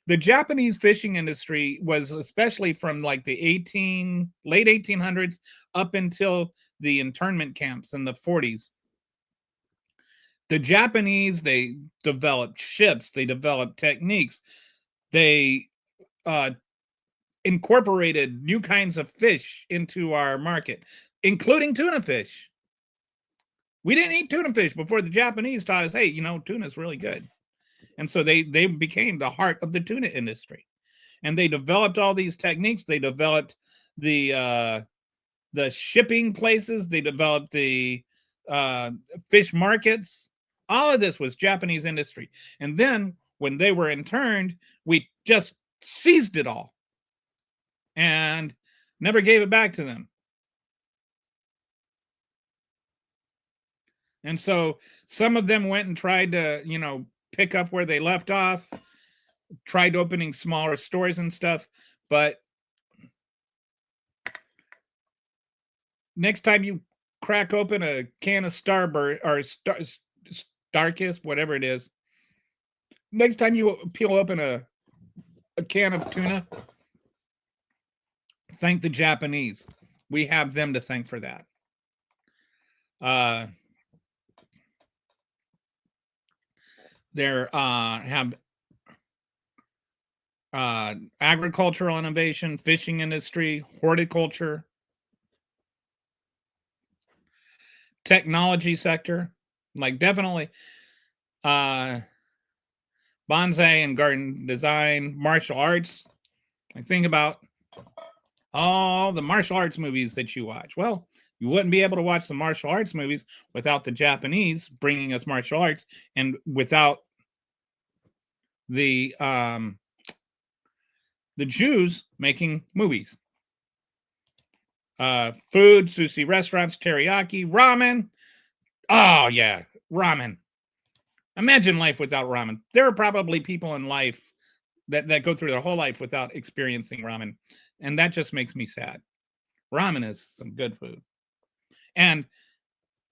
The Japanese fishing industry was, especially from like the late 1800s up until the internment camps in the 40s. The Japanese, they developed ships, they developed techniques, they incorporated new kinds of fish into our market, including tuna fish. We didn't eat tuna fish before the Japanese taught us, hey, tuna is really good. And so they became the heart of the tuna industry. And they developed all these techniques. They developed the shipping places. They developed the fish markets. All of this was Japanese industry. And then when they were interned, we just seized it all and never gave it back to them. And so some of them went and tried to, pick up where they left off, tried opening smaller stores and stuff. But next time you crack open a can of Starburst or Starkist, whatever it is, next time you peel open a can of tuna, thank the Japanese. We have them to thank for that. There have agricultural innovation, fishing industry, horticulture, technology sector, like definitely bonsai and garden design, martial arts. I think about all the martial arts movies that you watch. Well, you wouldn't be able to watch the martial arts movies without the Japanese bringing us martial arts and without the Jews making movies. Food, sushi restaurants, teriyaki, ramen. Oh yeah, ramen. Imagine life without ramen. There are probably people in life that go through their whole life without experiencing ramen, and that just makes me sad. Ramen is some good food. And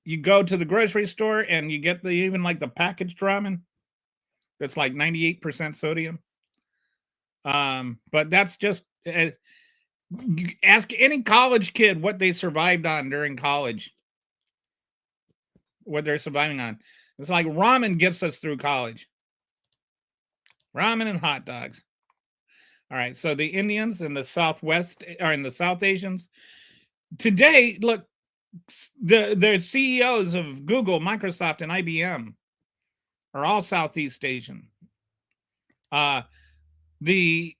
you go to the grocery store and you get even like the packaged ramen that's like 98% sodium. But that's just ask any college kid what they survived on during college, what they're surviving on. It's like ramen gets us through college. Ramen and hot dogs. All right, so the Indians in the Southwest or in the South Asians today, look, the CEOs of Google, Microsoft, and IBM are all Southeast Asian. The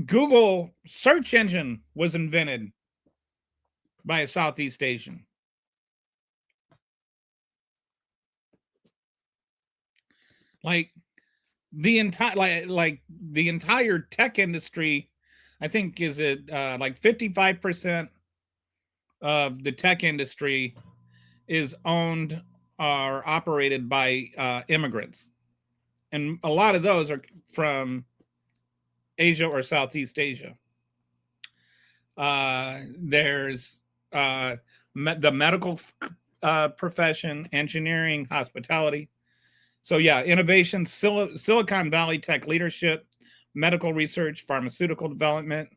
Google search engine was invented by a Southeast Asian. Like the entire the entire tech industry, I think is it like 55% of the tech industry is owned or operated by immigrants, and a lot of those are from Asia or Southeast Asia. There's the medical profession, engineering, hospitality. So yeah, innovation, Silicon Valley tech leadership, medical research, pharmaceutical development,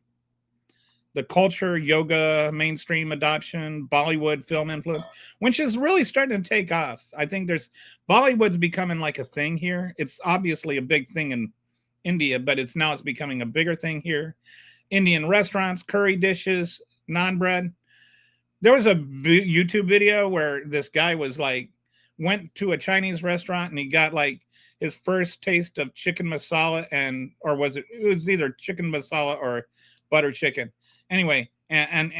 the culture, yoga, mainstream adoption, Bollywood film influence, which is really starting to take off. I think Bollywood's becoming like a thing here. It's obviously a big thing in India, but it's becoming a bigger thing here. Indian restaurants, curry dishes, naan bread. There was a YouTube video where this guy went to a Chinese restaurant and he got like his first taste of chicken masala or it was either chicken masala or butter chicken. Anyway, and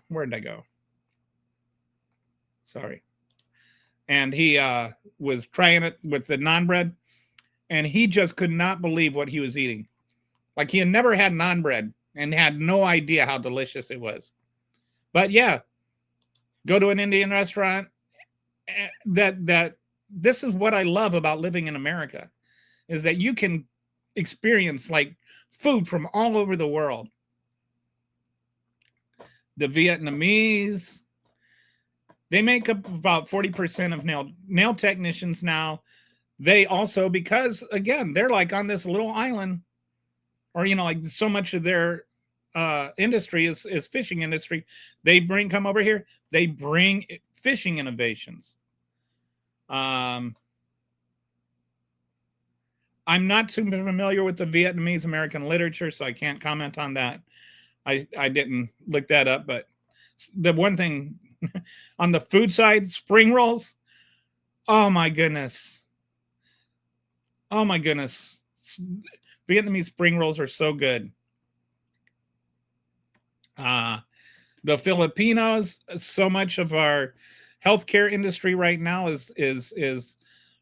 where did I go? Sorry. And he was trying it with the naan bread, and he just could not believe what he was eating. Like he had never had naan bread and had no idea how delicious it was. But yeah, go to an Indian restaurant. That this is what I love about living in America, is that you can experience like food from all over the world. The Vietnamese, they make up about 40% of nail technicians now. They also, because again, they're like on this little island, or like so much of their industry is fishing industry. They come over here. They bring fishing innovations. I'm not too familiar with the Vietnamese American literature, so I can't comment on that. I didn't look that up, but the one thing on the food side, spring rolls. Oh my goodness. Oh my goodness. Vietnamese spring rolls are so good. The Filipinos, so much of our healthcare industry right now is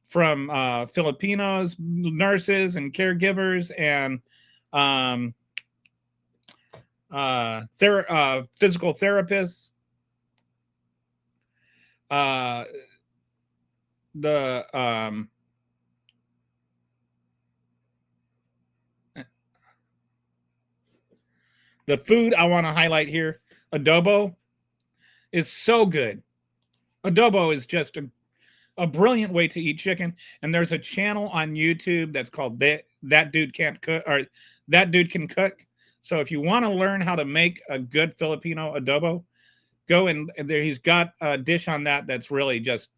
from Filipinos, nurses and caregivers, and physical therapists. The food I want to highlight here, adobo, is so good. Adobo is just a brilliant way to eat chicken. And there's a channel on YouTube that's called That Dude Can't Cook, or That Dude Can Cook. So if you want to learn how to make a good Filipino adobo, go and there he's got a dish on that's really just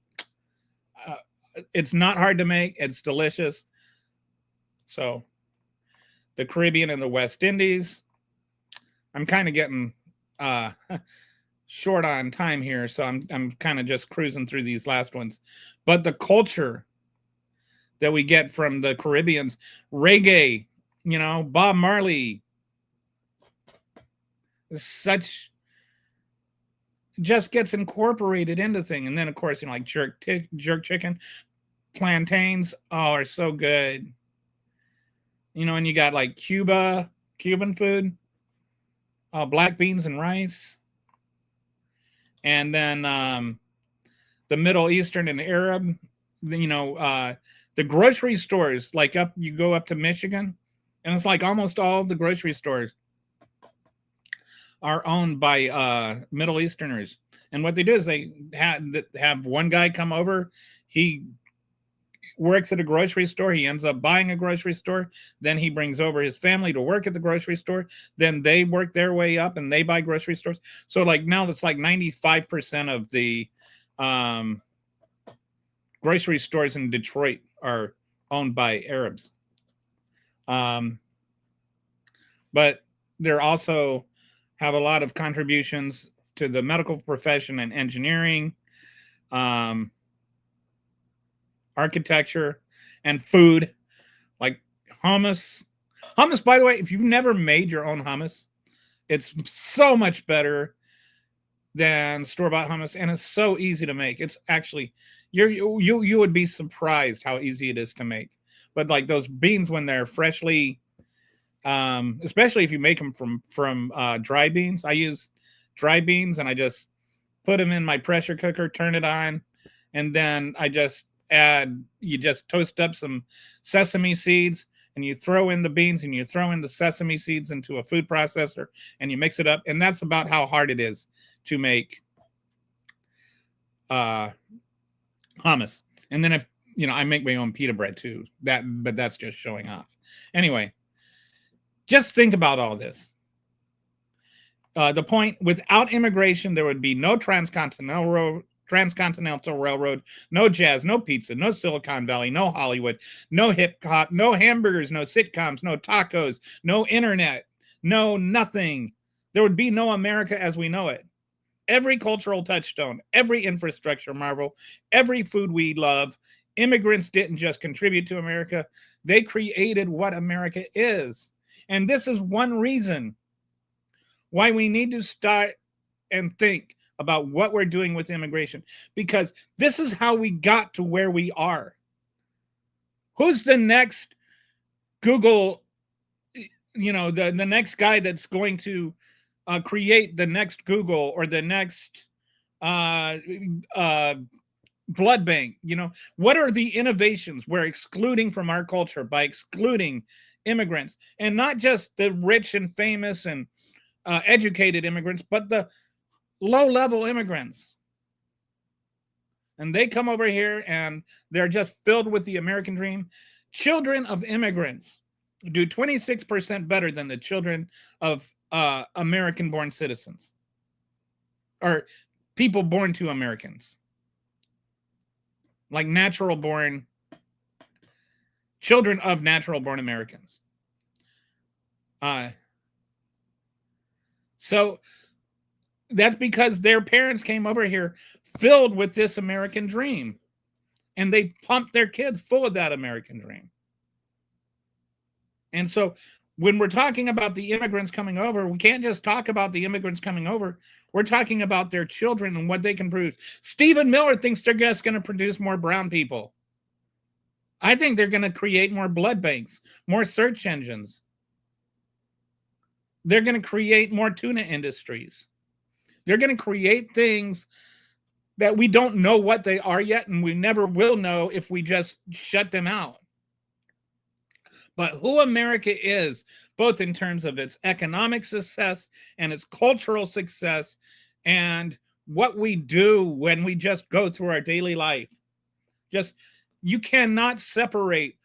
It's not hard to make. It's delicious. So the Caribbean and the West Indies. I'm kind of getting short on time here, so I'm kind of just cruising through these last ones. But the culture that we get from the Caribbeans, reggae, Bob Marley, such just gets incorporated into thing. And then of course, like jerk chicken, plantains, are so good. And you got like Cuban food, black beans and rice. And then the Middle Eastern and Arab, the grocery stores, like you go up to Michigan, and it's like almost all the grocery stores are owned by Middle Easterners. And what they do is they have one guy come over. He works at a grocery store. He ends up buying a grocery store. Then he brings over his family to work at the grocery store. Then they work their way up and they buy grocery stores. So like now that's like 95% of the grocery stores in Detroit are owned by Arabs. But they're also have a lot of contributions to the medical profession and engineering, architecture, and food, like hummus. Hummus, by the way, if you've never made your own hummus, it's so much better than store-bought hummus, and it's so easy to make. It's actually you would be surprised how easy it is to make. But like those beans when they're freshly, especially if you make them from dry beans. I use dry beans and I just put them in my pressure cooker, turn it on, and then you just toast up some sesame seeds and you throw in the beans and you throw in the sesame seeds into a food processor and you mix it up. And that's about how hard it is to make hummus. And then if I make my own pita bread too, but that's just showing off. Anyway, just think about all this. The point, without immigration, there would be no transcontinental railroad, no jazz, no pizza, no Silicon Valley, no Hollywood, no hip hop, no hamburgers, no sitcoms, no tacos, no internet, no nothing. There would be no America as we know it. Every cultural touchstone, every infrastructure marvel, every food we love, immigrants didn't just contribute to America. They created what America is. And this is one reason why we need to start and think about what we're doing with immigration, because this is how we got to where we are. Who's the next Google, the next guy that's going to create the next Google or the next blood bank? What are the innovations we're excluding from our culture by excluding immigrants? And not just the rich and famous and educated immigrants, but the low-level immigrants. And they come over here and they're just filled with the American dream. Children of immigrants do 26% better than the children of American-born citizens or people born to Americans, like natural-born children of natural-born Americans. So that's because their parents came over here filled with this American dream, and they pumped their kids full of that American dream. And so when we're talking about the immigrants coming over, we can't just talk about the immigrants coming over. We're talking about their children and what they can produce. Stephen Miller thinks they're just going to produce more brown people. I think they're going to create more blood banks, more search engines. They're going to create more tuna industries. They're going to create things that we don't know what they are yet, and we never will know if we just shut them out. But who America is, both in terms of its economic success and its cultural success, and what we do when we just go through our daily life. You cannot separate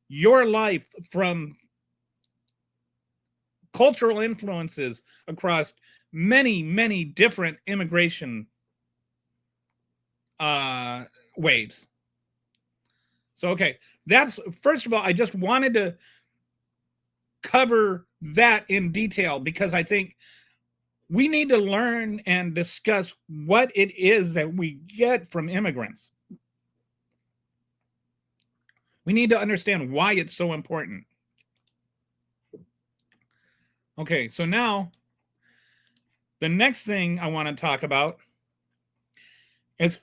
your life from cultural influences across many, many different immigration waves. So, okay, that's first of all, I just wanted to cover that in detail because I think we need to learn and discuss what it is that we get from immigrants. We need to understand why it's so important. Okay, so now the next thing I want to talk about is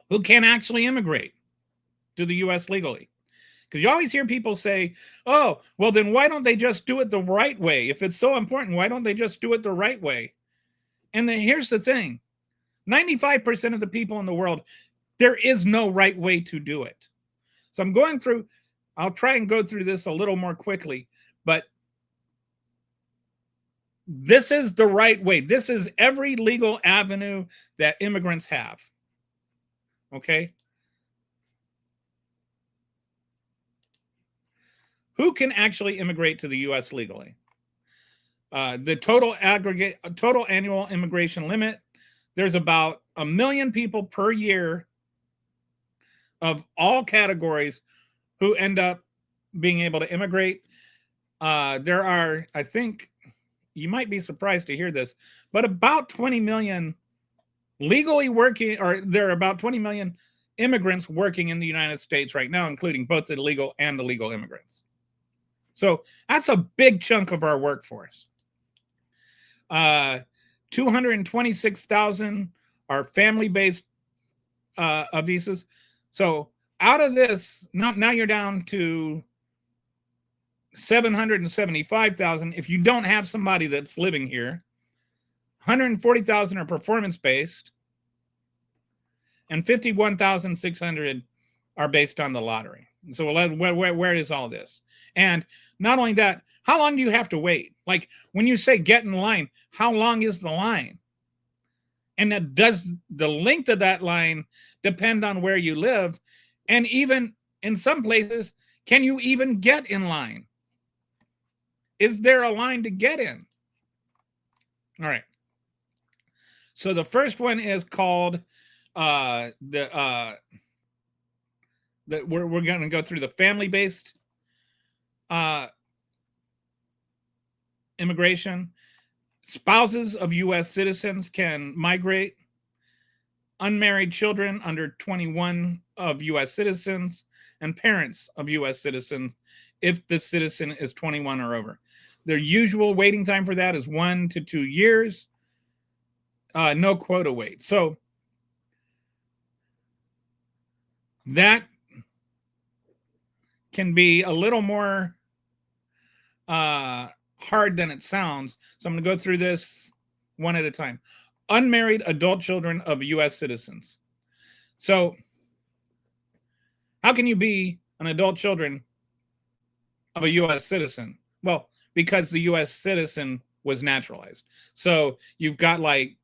who can actually immigrate to the US legally. Because you always hear people say, oh, well, then why don't they just do it the right way? If it's so important, why don't they just do it the right way? And then here's the thing 95% of the people in the world, there is no right way to do it. So I'm going through, I'll try and go through this a little more quickly, but this is the right way. This is every legal avenue that immigrants have. Okay. Who can actually immigrate to the US legally? The total annual immigration limit, there's about 1 million people per year of all categories who end up being able to immigrate. There are, I think, you might be surprised to hear this, but about 20 million legally working, or there are about 20 million immigrants working in the United States right now, including both the legal and the legal immigrants. So that's a big chunk of our workforce. 226,000 are family-based visas. So out of this, now you're down to 775,000 if you don't have somebody that's living here. 140,000 are performance-based, and 51,600 are based on the lottery. So where is all this? And not only that, how long do you have to wait? Like when you say get in line, how long is the line? And does the length of that line depend on where you live? And even in some places, can you even get in line? Is there a line to get in? All right. So the first one is called we're going to go through the family-based immigration. Spouses of U.S. citizens can migrate. Unmarried children under 21 of U.S. citizens and parents of U.S. citizens if the citizen is 21 or over. Their usual waiting time for that is 1 to 2 years. No quota wait. So that can be a little more hard than it sounds. So I'm going to go through this one at a time. Unmarried adult children of U.S. citizens. So how can you be an adult children of a U.S. citizen? Well, because the U.S. citizen was naturalized. So you've got like,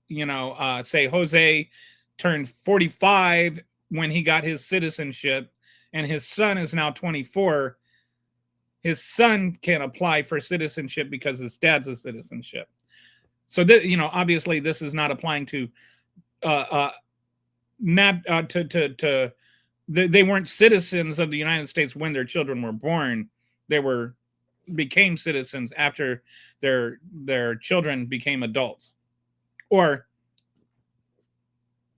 say Jose turned 45 when he got his citizenship, and his son is now 24. His son can apply for citizenship because his dad's a citizenship. So that, obviously this is not applying to they weren't citizens of the United States when their children were born. They became citizens after their children became adults, or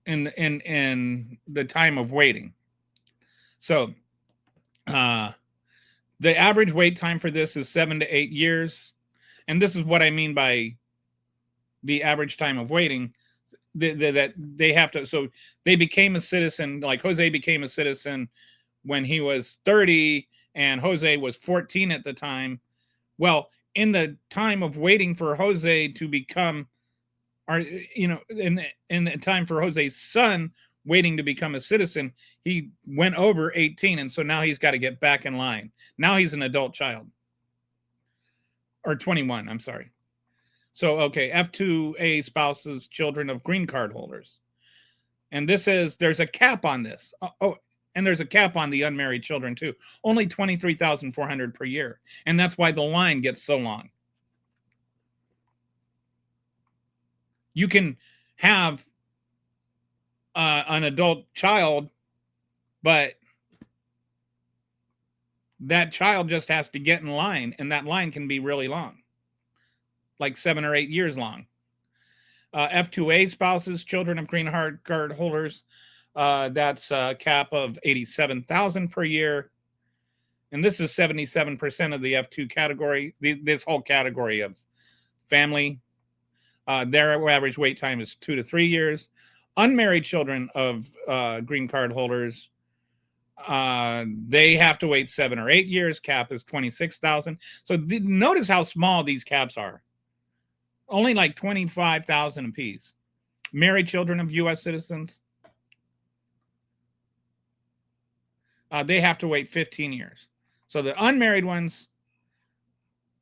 in the time of waiting. So the average wait time for this is 7 to 8 years. And this is what I mean by the average time of waiting, that they have to, so they became a citizen, like Jose became a citizen when he was 30 and Jose was 14 at the time. Well, in the time of waiting for Jose to become, or, in the time for Jose's son waiting to become a citizen, he went over 18. And so now he's got to get back in line. Now he's an adult child, or 21, I'm sorry. So, okay, F2A spouses, children of green card holders. And there's a cap on this. And there's a cap on the unmarried children too. Only 23,400 per year. And that's why the line gets so long. You can have an adult child, but that child just has to get in line, and that line can be really long, like 7 or 8 years long. F2A spouses, children of green card holders, that's a cap of 87,000 per year. And this is 77% of the F2 category, this whole category of family. Their average wait time is 2 to 3 years. Unmarried children of green card holders, they have to wait 7 or 8 years. Cap is 26,000. So notice how small these caps are. Only like 25,000 apiece. Married children of U.S. citizens, they have to wait 15 years. So the unmarried ones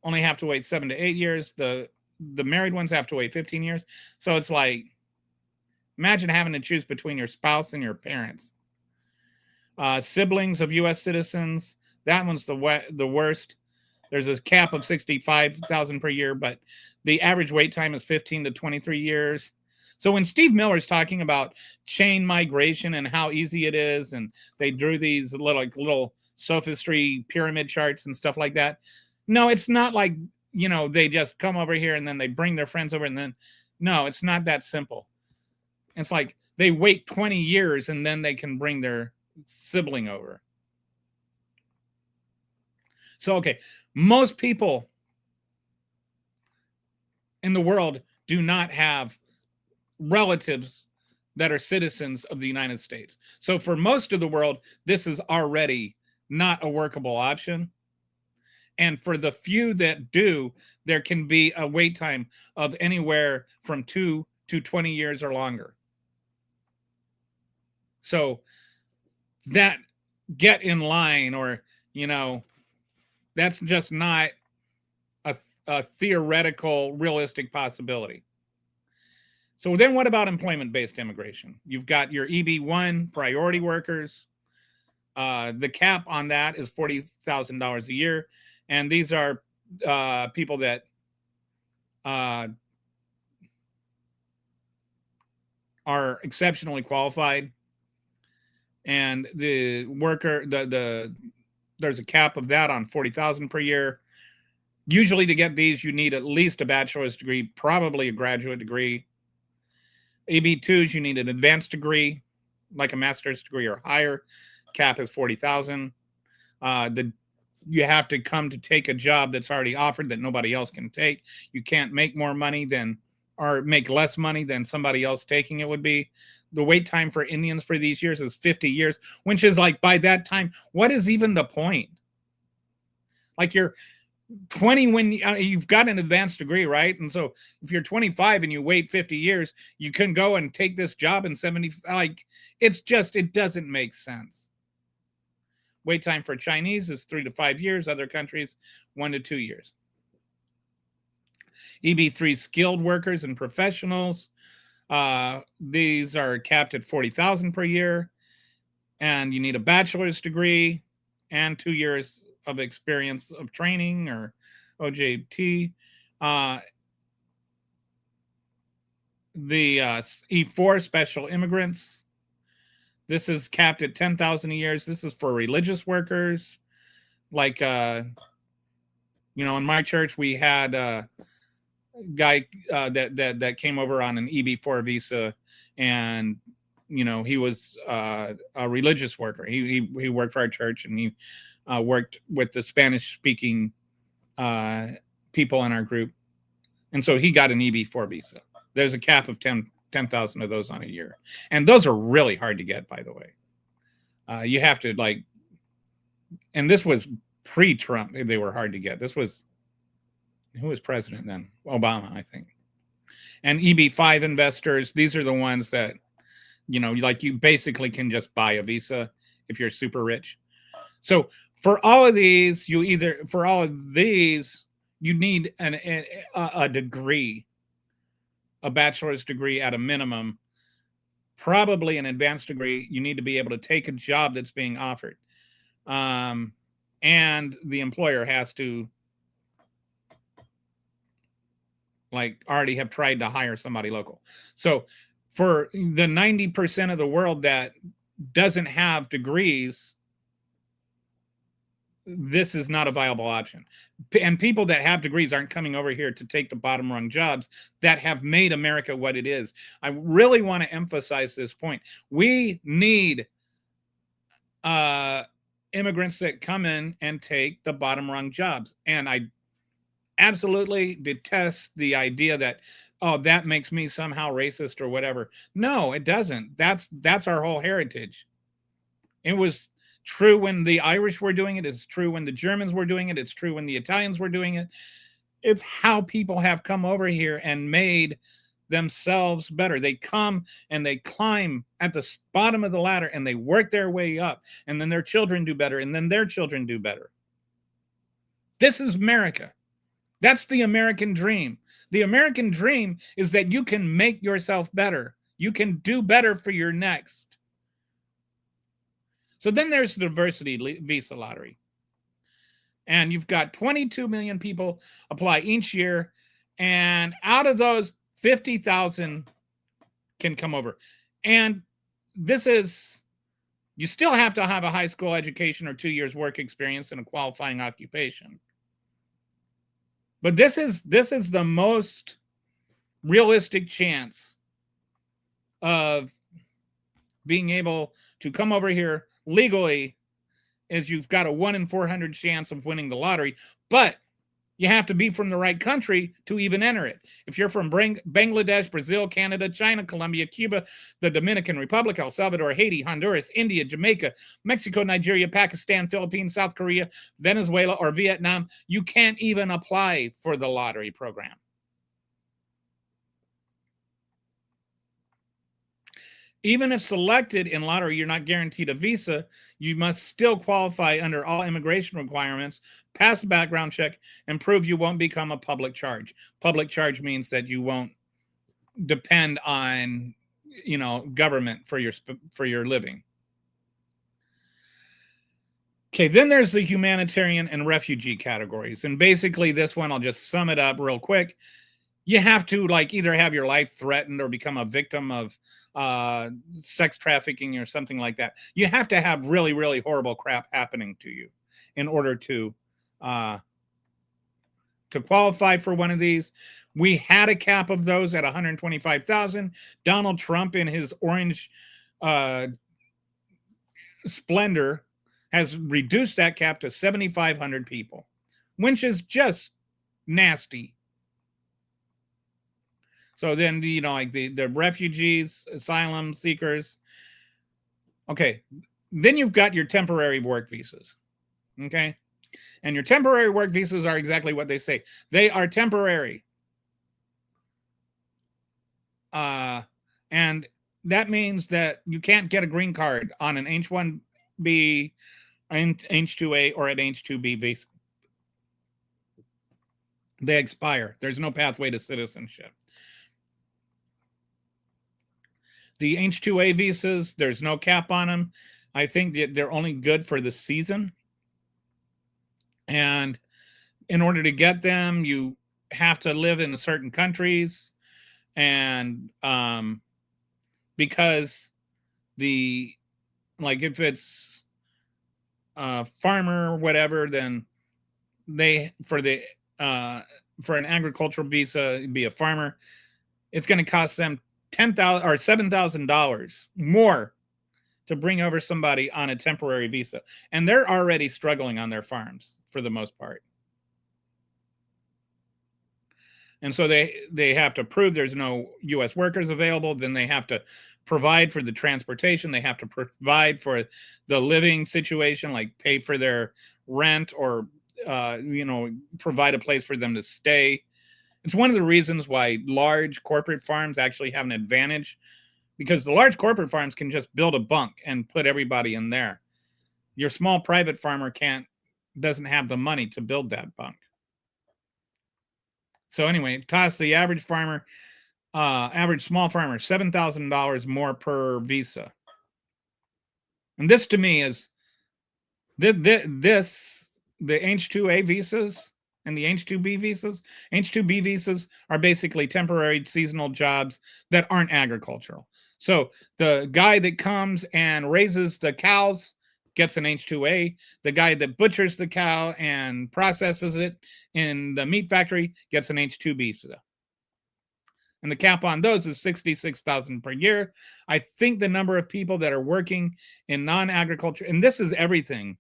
only have to wait 7 to 8 years. The married ones have to wait 15 years. So it's like, imagine having to choose between your spouse and your parents. Siblings of U.S. citizens, that one's the worst. There's a cap of 65,000 per year, but the average wait time is 15 to 23 years. So when Steve Miller's talking about chain migration and how easy it is, and they drew these little sophistry pyramid charts and stuff like that, no, it's not like, they just come over here and then they bring their friends over, and then, no, it's not that simple. It's like they wait 20 years and then they can bring their sibling over. So, okay, most people in the world do not have relatives that are citizens of the United States. So for most of the world, this is already not a workable option. And for the few that do, there can be a wait time of anywhere from 2 to 20 years or longer. So that get in line, or, that's just not a theoretical, realistic possibility. So then what about employment-based immigration? You've got your EB-1 priority workers. The cap on that is $40,000 a year. And these are people that are exceptionally qualified. And the worker, there's a cap of that on $40,000 per year. Usually to get these, you need at least a bachelor's degree, probably a graduate degree. EB-2s, you need an advanced degree, like a master's degree or higher. Cap is $40,000. You have to come to take a job that's already offered that nobody else can take. You can't make more money or make less money than somebody else taking it would be. The wait time for Indians for these years is 50 years, which is like, by that time, what is even the point? Like, you're 20 when you've got an advanced degree, right? And so if you're 25 and you wait 50 years, you can go and take this job in 70. Like, it doesn't make sense. Wait time for Chinese is 3 to 5 years. Other countries, 1 to 2 years. EB-3 skilled workers and professionals. These are capped at $40,000 per year. And you need a bachelor's degree and 2 years of experience of training, or OJT. The E4 special immigrants. This is capped at $10,000 a year. This is for religious workers. Like, in my church, we had a guy that came over on an EB-4 visa, and he was a religious worker. He worked for our church, and he worked with the Spanish-speaking people in our group, and so he got an EB-4 visa. There's a cap of 10,000 of those on a year, and those are really hard to get, by the way. You have to, like, and this was pre-Trump. They were hard to get. This was, who was president then? Obama, I think. And EB-5 investors, these are the ones that, you basically can just buy a visa if you're super rich. So for all of these, you need a degree, a bachelor's degree at a minimum, probably an advanced degree. You need to be able to take a job that's being offered. And the employer has to, like, already have tried to hire somebody local. So for the 90% of the world that doesn't have degrees, this is not a viable option. And people that have degrees aren't coming over here to take the bottom rung jobs that have made America what it is. I really want to emphasize this point. We need immigrants that come in and take the bottom rung jobs. And I absolutely detest the idea that, oh, that makes me somehow racist or whatever. No, it doesn't. That's our whole heritage. It was true when the Irish were doing it. It's true when the Germans were doing it. It's true when the Italians were doing it. It's how people have come over here and made themselves better. They come and they climb at the bottom of the ladder and they work their way up, and then their children do better, and then their children do better. This is America. That's the American dream. The American dream is that you can make yourself better. You can do better for your next. So then there's the diversity visa lottery. And you've got 22 million people apply each year. And out of those, 50,000 can come over. And this is, you still have to have a high school education or 2 years work experience in a qualifying occupation. But this is the most realistic chance of being able to come over here legally, is you've got a 1 in 400 chance of winning the lottery, but you have to be from the right country to even enter it. If you're from Bangladesh, Brazil, Canada, China, Colombia, Cuba, the Dominican Republic, El Salvador, Haiti, Honduras, India, Jamaica, Mexico, Nigeria, Pakistan, Philippines, South Korea, Venezuela, or Vietnam, you can't even apply for the lottery program. Even if selected in lottery, you're not guaranteed a visa. You must still qualify under all immigration requirements, pass a background check, and prove you won't become a public charge. Public charge means that you won't depend on, government for your living. Okay, then there's the humanitarian and refugee categories. And basically this one, I'll just sum it up real quick. You have to either have your life threatened or become a victim of sex trafficking or something like that. You have to have really, really horrible crap happening to you in order to qualify for one of these. We had a cap of those at 125,000. Donald Trump, in his orange splendor, has reduced that cap to 7,500 people, which is just nasty. So then, the refugees, asylum seekers. Okay. Then you've got your temporary work visas. Okay. And your temporary work visas are exactly what they say. They are temporary. And that means that you can't get a green card on an H-1B, an H-2A, or an H-2B visa. They expire. There's no pathway to citizenship. The H-2A visas, there's no cap on them. I think that they're only good for the season. And in order to get them, you have to live in certain countries. And because if it's a farmer or whatever, then for an agricultural visa, it'd be a farmer, it's going to cost them $10,000 or $7,000 more to bring over somebody on a temporary visa. And they're already struggling on their farms for the most part. And so they have to prove there's no U.S. workers available. Then they have to provide for the transportation. They have to provide for the living situation, like pay for their rent or, provide a place for them to stay. It's one of the reasons why large corporate farms actually have an advantage, because the large corporate farms can just build a bunk and put everybody in there. Your small private farmer doesn't have the money to build that bunk. So anyway, it costs the average farmer, average small farmer, $7,000 more per visa. And this to me is the H-2A visas and the H-2B visas. H-2B visas are basically temporary seasonal jobs that aren't agricultural. So the guy that comes and raises the cows gets an H-2A. The guy that butchers the cow and processes it in the meat factory gets an H-2B visa. And the cap on those is 66,000 per year. I think the number of people that are working in non-agriculture, and this is everything,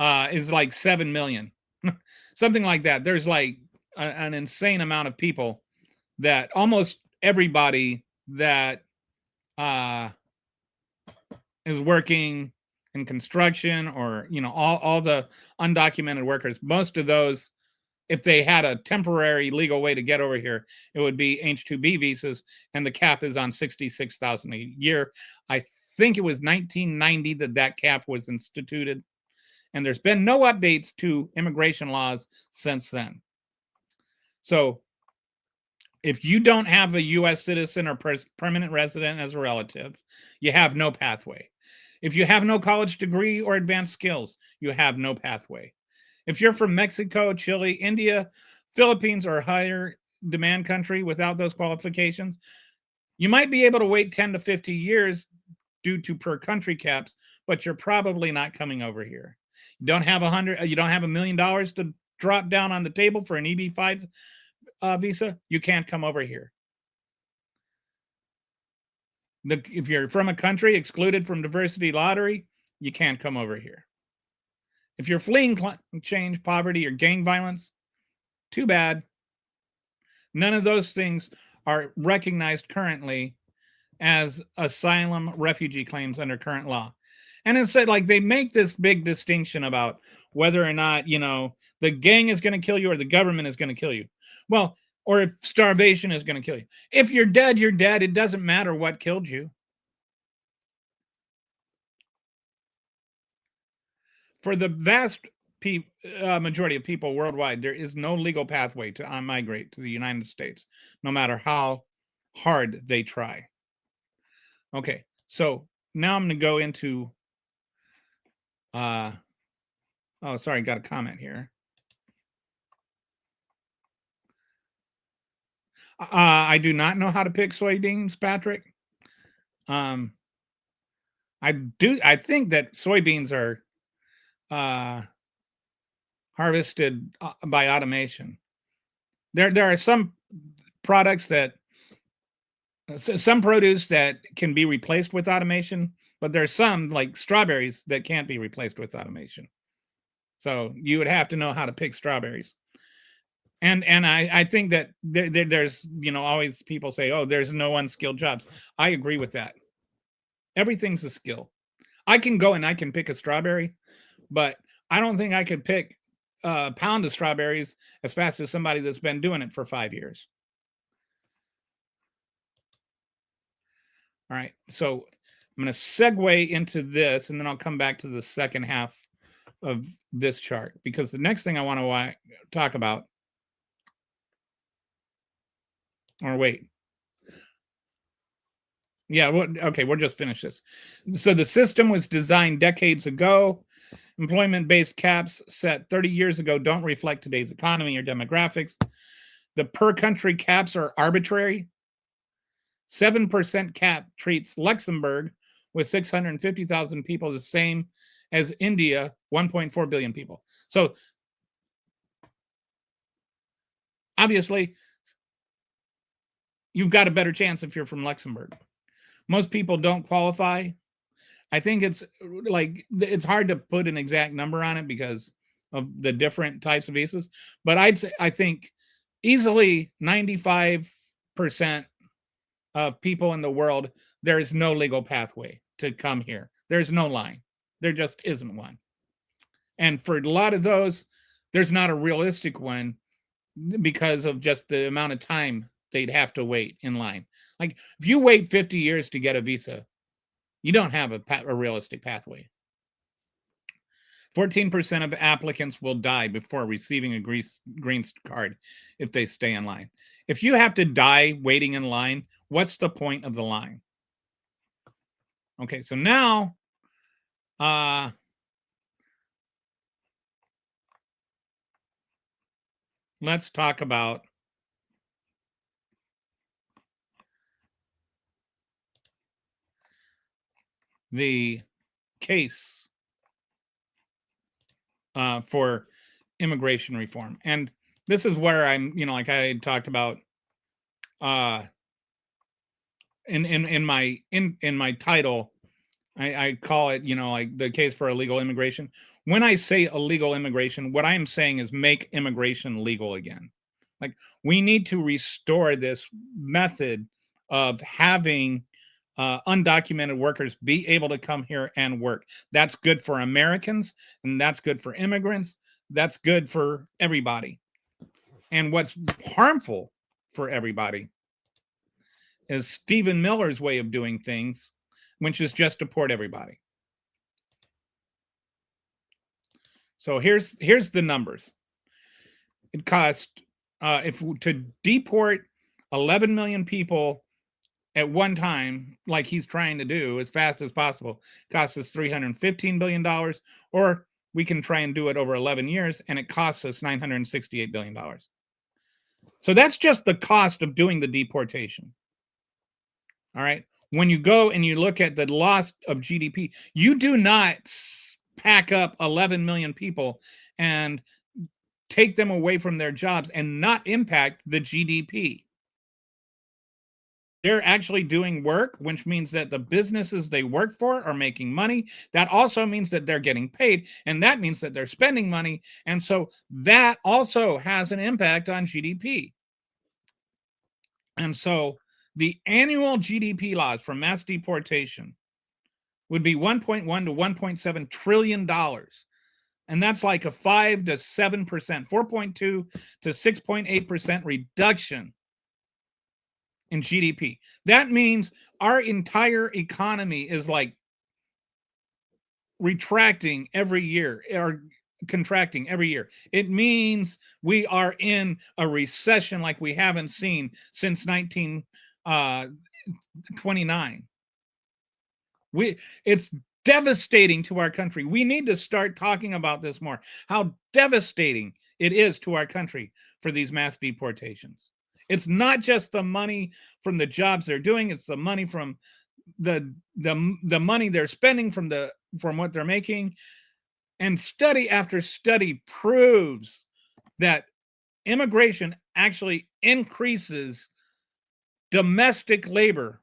is like 7 million, something like that. There's like an insane amount of people that almost everybody that is working in construction, or all the undocumented workers, most of those, if they had a temporary legal way to get over here, it would be H-2B visas, and the cap is on 66,000 a year. I think it was 1990 that cap was instituted, and there's been no updates to immigration laws since then. So if you don't have a U.S. citizen or permanent resident as a relative, you have no pathway. If you have no college degree or advanced skills, you have no pathway. If you're from Mexico, Chile, India, Philippines, or higher demand country without those qualifications, you might be able to wait 10 to 50 years due to per country caps, but you're probably not coming over here. You don't have $1 million to drop down on the table for an EB-5 visa. You can't come over here. If you're from a country excluded from diversity lottery, you can't come over here. If you're fleeing climate change, poverty, or gang violence, too bad. None of those things are recognized currently as asylum refugee claims under current law. And instead, like, they make this big distinction about whether or not, the gang is going to kill you or the government is going to kill you. Well, or if starvation is going to kill you. If you're dead, you're dead. It doesn't matter what killed you. For the vast majority of people worldwide, there is no legal pathway to migrate to the United States, no matter how hard they try. Okay, so now I'm going to go into, oh, sorry, got a comment here. I do not know how to pick soybeans, Patrick. I think that soybeans are harvested by automation. There are some products some produce that can be replaced with automation, but there's some, like strawberries, that can't be replaced with automation. So you would have to know how to pick strawberries. And I think that there's, always people say, oh, there's no unskilled jobs. I agree with that. Everything's a skill. I can go and I can pick a strawberry, but I don't think I could pick a pound of strawberries as fast as somebody that's been doing it for 5 years. All right, so I'm going to segue into this, and then I'll come back to the second half of this chart, because the next thing I want to talk about, or wait. Yeah, okay, we'll just finish this. So the system was designed decades ago. Employment-based caps set 30 years ago don't reflect today's economy or demographics. The per-country caps are arbitrary. 7% cap treats Luxembourg, with 650,000 people, the same as India, 1.4 billion people. So obviously, you've got a better chance if you're from Luxembourg. Most people don't qualify. I think it's hard to put an exact number on it because of the different types of visas, but I think easily 95% of people in the world, there is no legal pathway to come here. There's no line. There just isn't one. And for a lot of those, there's not a realistic one because of just the amount of time they'd have to wait in line. Like, if you wait 50 years to get a visa, you don't have a realistic pathway. 14% of applicants will die before receiving a green card if they stay in line. If you have to die waiting in line, what's the point of the line? Okay, so now let's talk about the case for immigration reform. And this is where I'm, like I talked about in my title, I call it, like the case for illegal immigration. When I say illegal immigration, what I am saying is make immigration legal again. Like, we need to restore this method of having undocumented workers be able to come here and work. That's good for Americans, and that's good for immigrants. That's good for everybody. And what's harmful for everybody is Stephen Miller's way of doing things, which is just deport everybody. So here's the numbers. It cost if to deport 11 million people at one time, like he's trying to do as fast as possible, costs us $315 billion, or we can try and do it over 11 years, and it costs us $968 billion. So that's just the cost of doing the deportation. All right. When you go and you look at the loss of GDP, you do not pack up 11 million people and take them away from their jobs and not impact the GDP. They're actually doing work, which means that the businesses they work for are making money. That also means that they're getting paid, and that means that they're spending money. And so that also has an impact on GDP. And so the annual GDP loss from mass deportation would be 1.1 to 1.7 trillion dollars. And that's like a 5 to 7%, 4.2 to 6.8% reduction in GDP. That means our entire economy is like retracting every year or contracting every year. It means we are in a recession like we haven't seen since 1929. It's devastating to our country. We need to start talking about this more. How devastating it is to our country for these mass deportations. It's not just the money from the jobs they're doing, it's the money from the money they're spending from what they're making. And study after study proves that immigration actually increases domestic labor.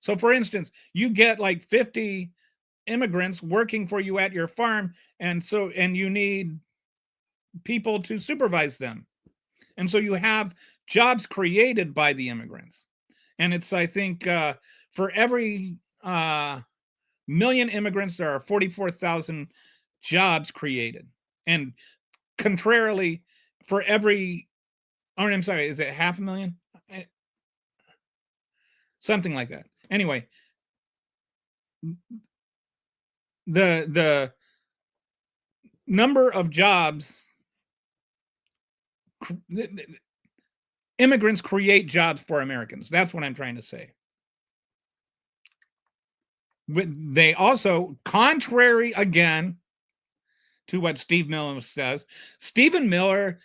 So for instance, you get like 50 immigrants working for you at your farm, and you need people to supervise them. And so you have jobs created by the immigrants. And it's, I think, for every million immigrants, there are 44,000 jobs created. And contrarily, for every, I'm sorry, is it 500,000? Something like that. Anyway, the number of jobs, immigrants create jobs for Americans. That's what I'm trying to say. They also, contrary again to what Steve Miller says, Stephen Miller,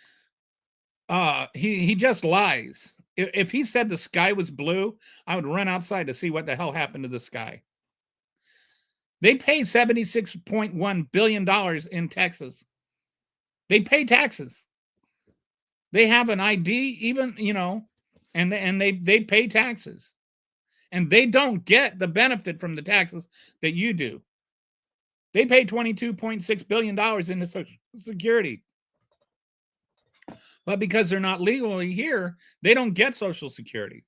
he just lies. If he said the sky was blue, I would run outside to see what the hell happened to the sky. They pay $76.1 billion in Texas. They pay taxes. They have an ID, even, and they pay taxes. And they don't get the benefit from the taxes that you do. They pay $22.6 billion into Social Security. But because they're not legally here, they don't get Social Security.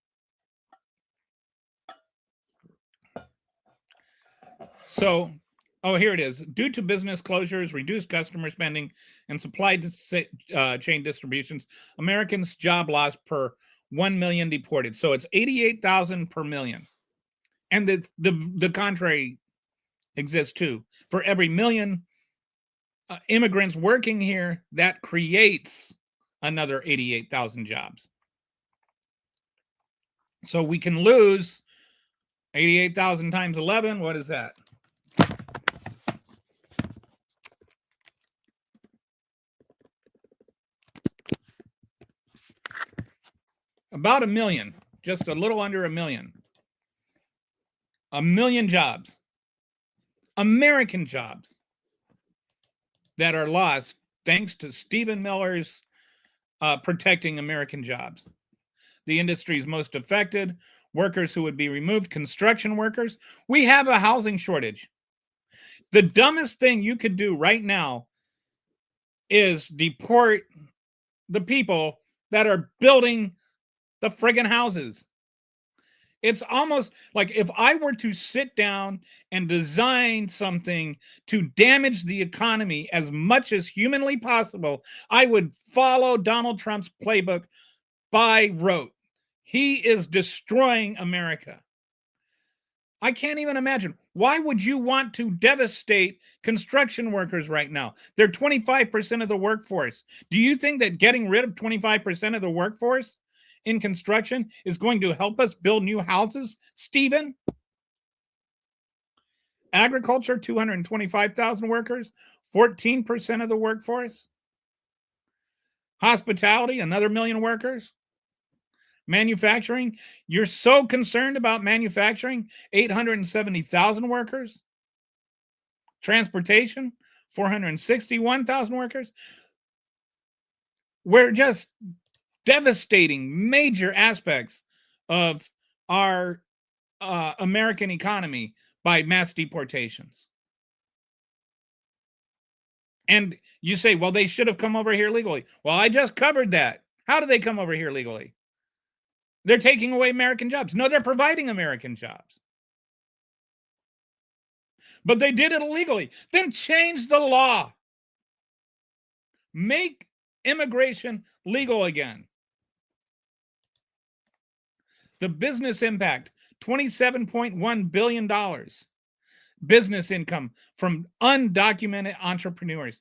So, here it is. Due to business closures, reduced customer spending, and supply chain distributions, Americans' job loss per 1 million deported. So it's 88,000 per million. And the contrary exists too. For every million immigrants working here, that creates another 88,000 jobs. So we can lose 88,000 times 11. What is that? about 1 million, just a little under 1 million. 1 million jobs, American jobs, that are lost thanks to Stephen Miller's protecting American jobs. The industries most affected, workers who would be removed, construction workers. We have a housing shortage. The dumbest thing you could do right now is deport the people that are building the friggin' houses. It's almost like if I were to sit down and design something to damage the economy as much as humanly possible, I would follow Donald Trump's playbook by rote. He is destroying America. I can't even imagine. Why would you want to devastate construction workers right now? They're 25% of the workforce. Do you think that getting rid of 25% of the workforce in construction is going to help us build new houses, Stephen? Agriculture, 225,000 workers, 14% of the workforce. Hospitality, another 1 million workers. Manufacturing, you're so concerned about manufacturing, 870,000 workers. Transportation, 461,000 workers. We're just devastating major aspects of our American economy by mass deportations. And you say, well, they should have come over here legally. Well, I just covered that. How do they come over here legally? They're taking away American jobs. No, they're providing American jobs. But they did it illegally. Then change the law. Make immigration legal again. The business impact, $27.1 billion. Business income from undocumented entrepreneurs.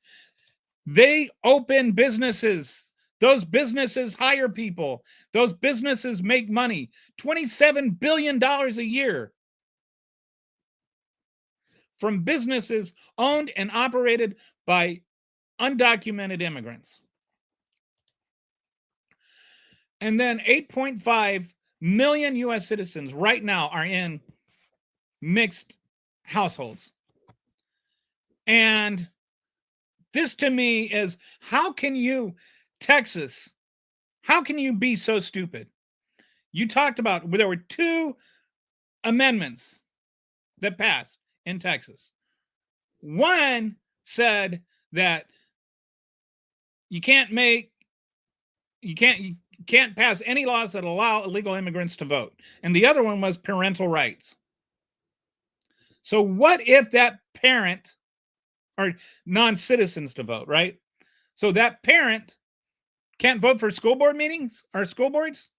They open businesses. Those businesses hire people. Those businesses make money. $27 billion a year from businesses owned and operated by undocumented immigrants. And then 8.5 million U.S. citizens right now are in mixed households. And this to me is, how can you, Texas, how can you be so stupid? You talked about, there were 2 amendments that passed in Texas. One said that you can't pass any laws that allow illegal immigrants to vote. And the other one was parental rights. So what if that parent, or non-citizens to vote, right? So that parent can't vote for school board meetings or school boards?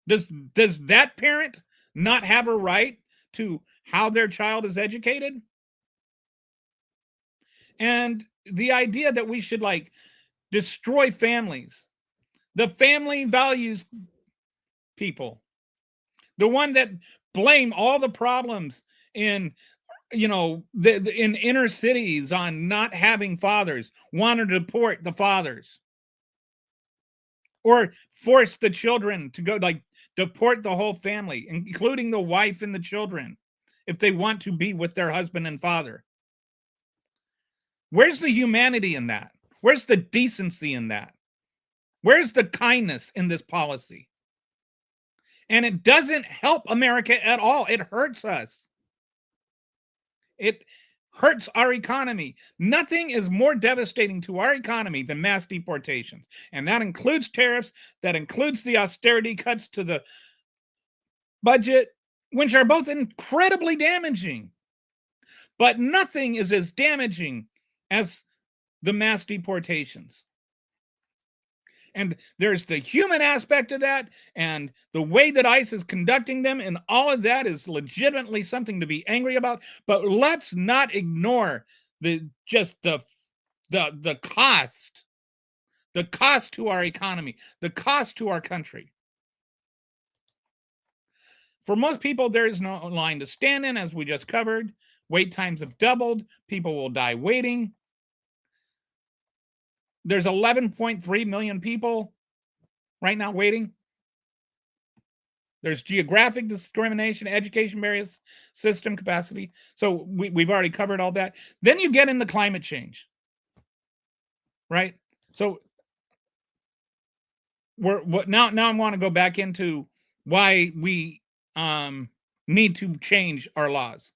Does that parent not have a right to how their child is educated? And the idea that we should like destroy families, the family values people, the one that blame all the problems in, you know, in inner cities on not having fathers, want to deport the fathers, or force the children to go, like deport the whole family, including the wife and the children, if they want to be with their husband and father. Where's the humanity in that? Where's the decency in that? Where's the kindness in this policy? And it doesn't help America at all. It hurts us. It hurts our economy. Nothing is more devastating to our economy than mass deportations. And that includes tariffs, that includes the austerity cuts to the budget, which are both incredibly damaging. But nothing is as damaging as the mass deportations. And there's the human aspect of that, and the way that ICE is conducting them, and all of that is legitimately something to be angry about. But let's not ignore the cost to our economy, the cost to our country. For most people, there is no line to stand in, as we just covered. Wait times have doubled. People will die waiting. There's 11.3 million people right now waiting. There's geographic discrimination, education barriers, system capacity. So we've already covered all that. Then you get into climate change, right? So now I want to go back into why we need to change our laws.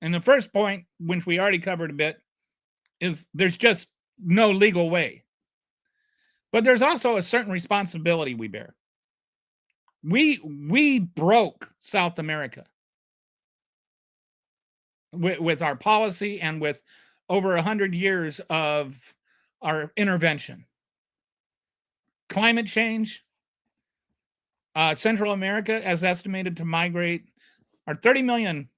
And the first point, which we already covered a bit, is there's just no legal way. But there's also a certain responsibility we bear. We broke South America with our policy and with over 100 years of our intervention. Climate change, Central America is estimated to migrate, or 30 million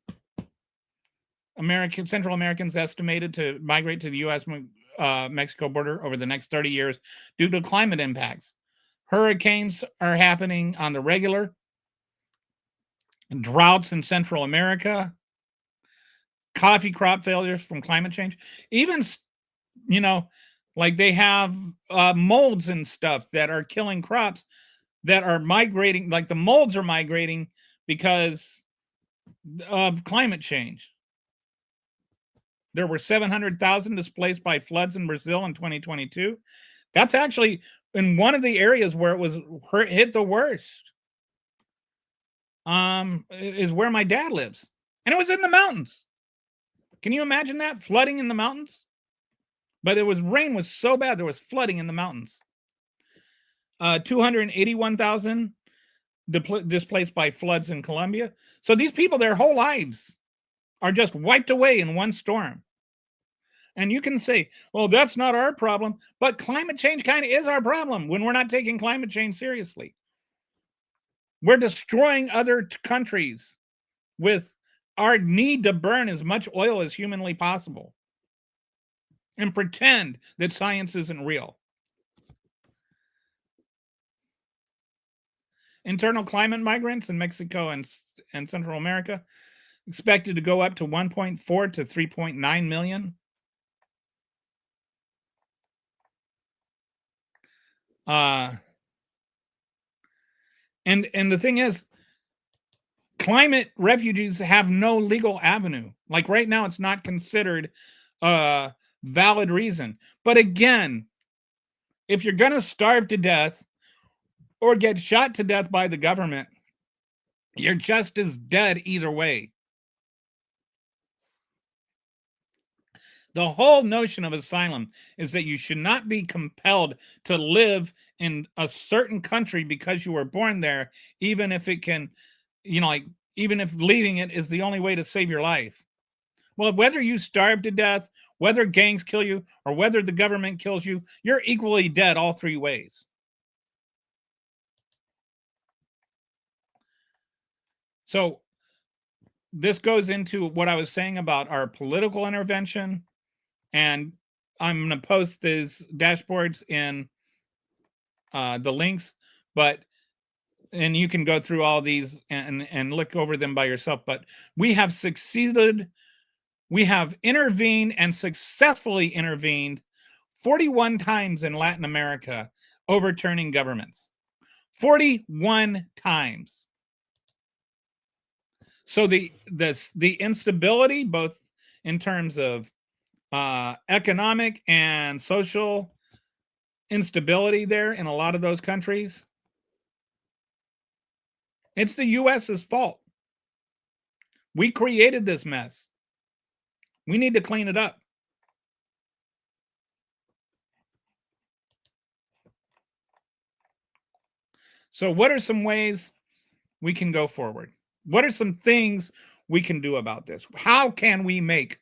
Central Americans estimated to migrate to the U.S. Mexico border over the next 30 years due to climate impacts. Hurricanes are happening on the regular. Droughts in Central America. Coffee crop failures from climate change. Even, like they have molds and stuff that are killing crops that are migrating. Like the molds are migrating because of climate change. There were 700,000 displaced by floods in Brazil in 2022. That's actually in one of the areas where it was hit the worst. Is where my dad lives. And it was in the mountains. Can you imagine that? Flooding in the mountains? But rain was so bad, there was flooding in the mountains. 281,000 displaced by floods in Colombia. So these people, their whole lives are just wiped away in one storm. And you can say, well, that's not our problem. But climate change kind of is our problem when we're not taking climate change seriously. We're destroying other countries with our need to burn as much oil as humanly possible and pretend that science isn't real. Internal climate migrants in Mexico and Central America expected to go up to 1.4 to 3.9 million. And the thing is, climate refugees have no legal avenue. Like right now, it's not considered a valid reason. But again, if you're going to starve to death or get shot to death by the government, you're just as dead either way. The whole notion of asylum is that you should not be compelled to live in a certain country because you were born there, even if it can, even if leaving it is the only way to save your life. Well, whether you starve to death, whether gangs kill you, or whether the government kills you, you're equally dead all three ways. So this goes into what I was saying about our political intervention. And I'm going to post these dashboards in the links, and you can go through all these and look over them by yourself. But we have succeeded. We have intervened and successfully intervened 41 times in Latin America, overturning governments. 41 times. So the instability, both in terms of economic and social instability there in a lot of those countries, it's the US's fault. We created this mess. We need to clean it up. So what are some ways we can go forward? What are some things we can do about this? How can we make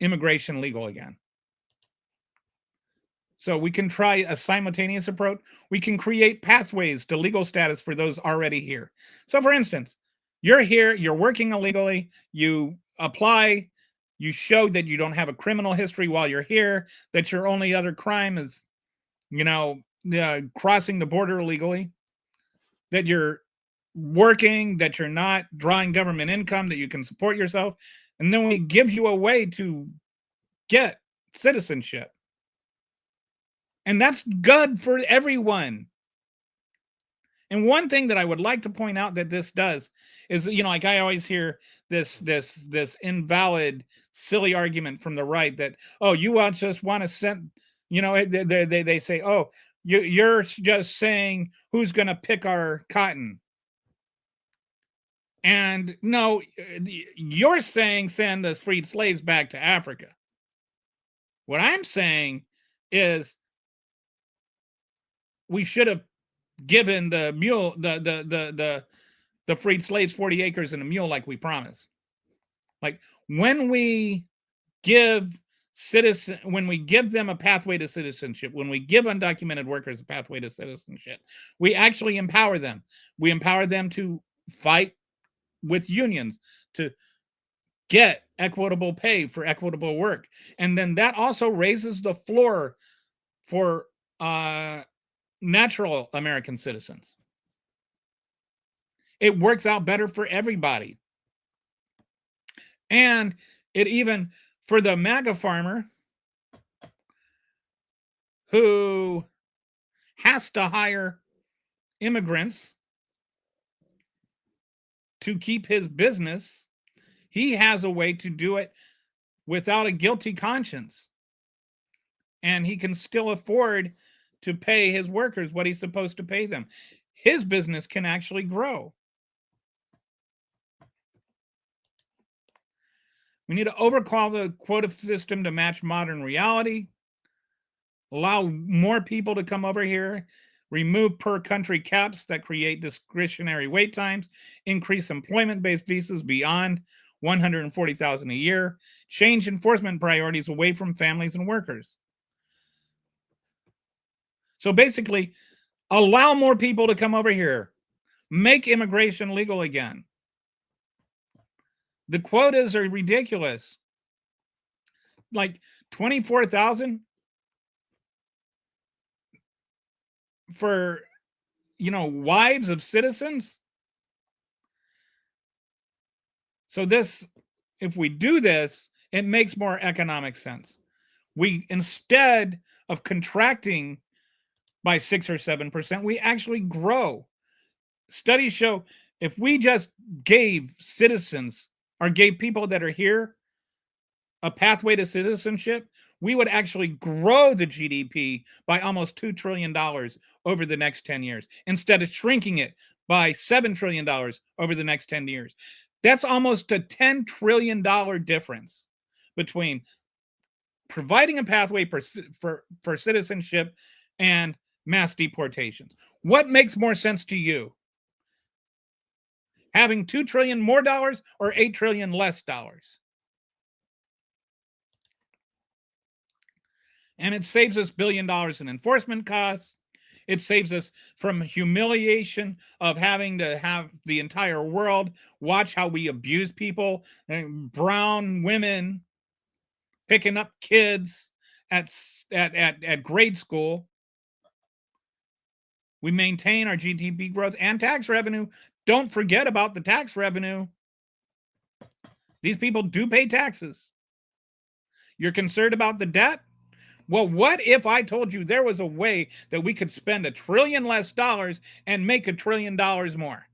immigration legal again? So we can try a simultaneous approach. We can create pathways to legal status for those already here. So for instance, you're here, you're working illegally, you apply, you show that you don't have a criminal history while you're here, that your only other crime is, crossing the border illegally, that you're working, that you're not drawing government income, that you can support yourself. And then we give you a way to get citizenship. And that's good for everyone. And one thing that I would like to point out that this does is, like I always hear this invalid, silly argument from the right that, oh, you just want to send, they say, oh, you're just saying who's going to pick our cotton. And no, you're saying send the freed slaves back to Africa. What I'm saying is we should have given the mule, the freed slaves 40 acres and a mule like we promised. Like when we give them a pathway to citizenship, when we give undocumented workers a pathway to citizenship, we actually empower them. We empower them to fight with unions to get equitable pay for equitable work. And then that also raises the floor for natural American citizens. It works out better for everybody. And it even, for the MAGA farmer who has to hire immigrants to keep his business, he has a way to do it without a guilty conscience. And he can still afford to pay his workers what he's supposed to pay them. His business can actually grow. We need to overhaul the quota system to match modern reality, allow more people to come over here, remove per country caps that create discretionary wait times, increase employment-based visas beyond 140,000 a year, change enforcement priorities away from families and workers. So basically, allow more people to come over here, make immigration legal again. The quotas are ridiculous. Like 24,000 for, wives of citizens. So if we do this, it makes more economic sense. We, instead of contracting by 6 or 7%, we actually grow. Studies show if we just gave citizens or gave people that are here a pathway to citizenship, we would actually grow the GDP by almost $2 trillion over the next 10 years, instead of shrinking it by $7 trillion over the next 10 years. That's almost a $10 trillion difference between providing a pathway for citizenship and mass deportations. What makes more sense to you? Having $2 trillion more dollars or $8 trillion less dollars? And it saves us $1 billion in enforcement costs. It saves us from humiliation of having to have the entire world watch how we abuse people, and brown women picking up kids at grade school. We maintain our GDP growth and tax revenue. Don't forget about the tax revenue. These people do pay taxes. You're concerned about the debt? Well, what if I told you there was a way that we could spend $1 trillion less dollars and make $1 trillion more?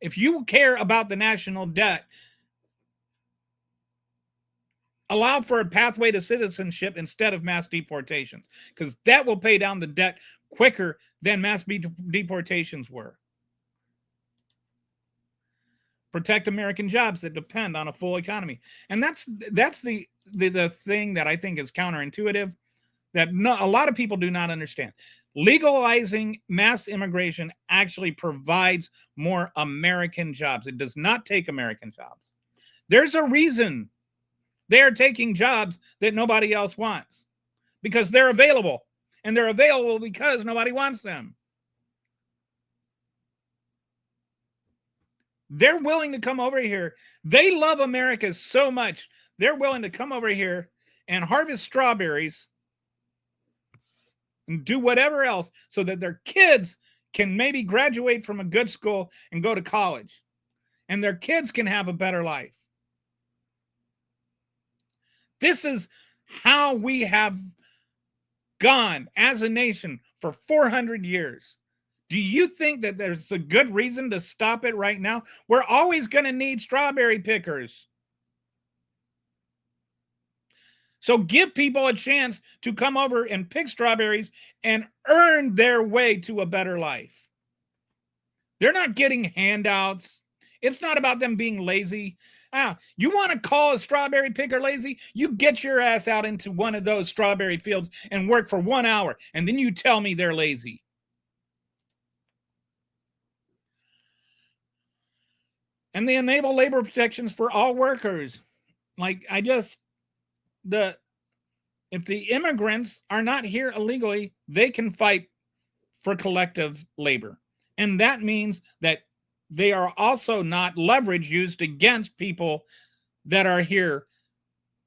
If you care about the national debt, allow for a pathway to citizenship instead of mass deportations, because that will pay down the debt quicker than mass deportations were. Protect American jobs that depend on a full economy. And that's the thing that I think is counterintuitive, that a lot of people do not understand. Legalizing mass immigration actually provides more American jobs. It does not take American jobs. There's a reason they're taking jobs that nobody else wants, because they're available, and they're available because nobody wants them. They're willing to come over here. They love America so much, they're willing to come over here and harvest strawberries and do whatever else so that their kids can maybe graduate from a good school and go to college, and their kids can have a better life. This is how we have gone as a nation for 400 years. Do you think that there's a good reason to stop it right now? We're always going to need strawberry pickers. So give people a chance to come over and pick strawberries and earn their way to a better life. They're not getting handouts. It's not about them being lazy. You want to call a strawberry picker lazy? You get your ass out into one of those strawberry fields and work for 1 hour, and then you tell me they're lazy. And they enable labor protections for all workers. Like, if the immigrants are not here illegally, they can fight for collective labor. And that means that they are also not leverage used against people that are here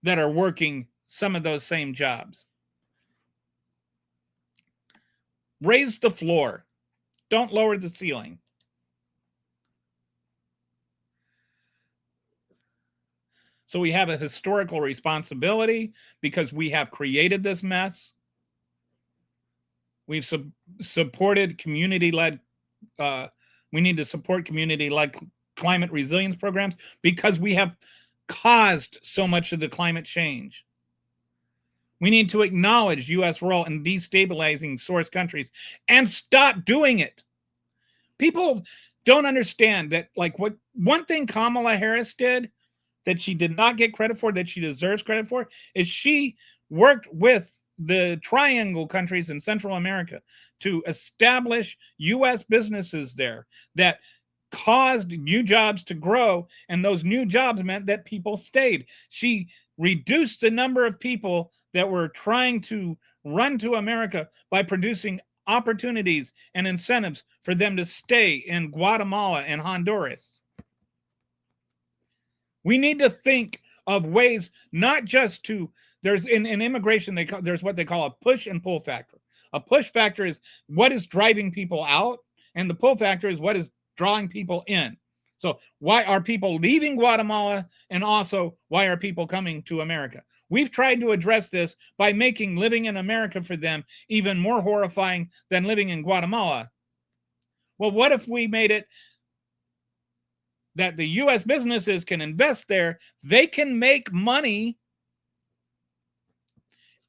that are working some of those same jobs. Raise the floor. Don't lower the ceiling. So we have a historical responsibility because we have created this mess. We've supported community-led, we need to support community-led climate resilience programs because we have caused so much of the climate change. We need to acknowledge U.S. role in destabilizing source countries and stop doing it. People don't understand that, like, what one thing Kamala Harris did that she did not get credit for, that she deserves credit for, is she worked with the triangle countries in Central America to establish U.S. businesses there that caused new jobs to grow, and those new jobs meant that people stayed. She reduced the number of people that were trying to run to America by producing opportunities and incentives for them to stay in Guatemala and Honduras. We need to think of ways not just to, there's in immigration, there's what they call a push and pull factor. A push factor is what is driving people out, and the pull factor is what is drawing people in. So why are people leaving Guatemala, and also why are people coming to America? We've tried to address this by making living in America for them even more horrifying than living in Guatemala. Well, what if we made it that the U.S. businesses can invest there, they can make money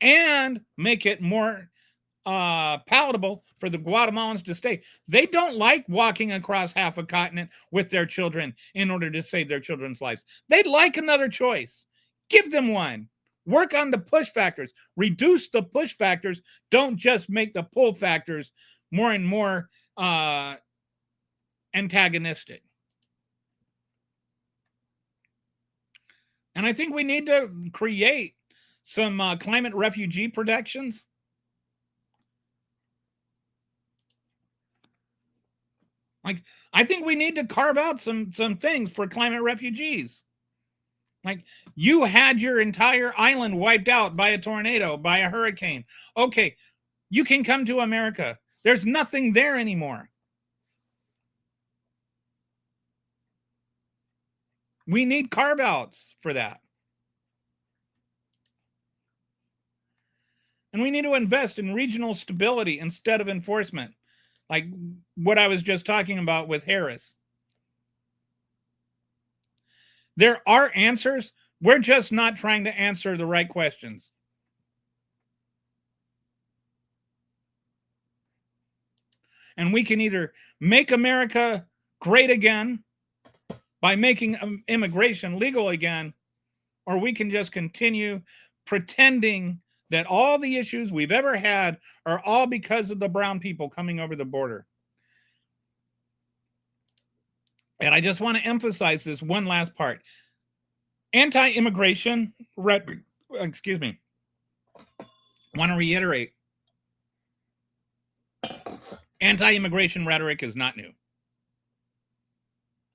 and make it more palatable for the Guatemalans to stay. They don't like walking across half a continent with their children in order to save their children's lives. They'd like another choice. Give them one. Work on the push factors. Reduce the push factors. Don't just make the pull factors more and more antagonistic. And I think we need to create some climate refugee protections. Like, I think we need to carve out some things for climate refugees. Like, you had your entire island wiped out by a tornado, by a hurricane. Okay, you can come to America. There's nothing there anymore. We need carve-outs for that. And we need to invest in regional stability instead of enforcement, like what I was just talking about with Harris. There are answers. We're just not trying to answer the right questions. And we can either make America great again by making immigration legal again, or we can just continue pretending that all the issues we've ever had are all because of the brown people coming over the border. And I just want to emphasize this one last part. Anti-immigration, excuse me, want to reiterate, anti-immigration rhetoric is not new.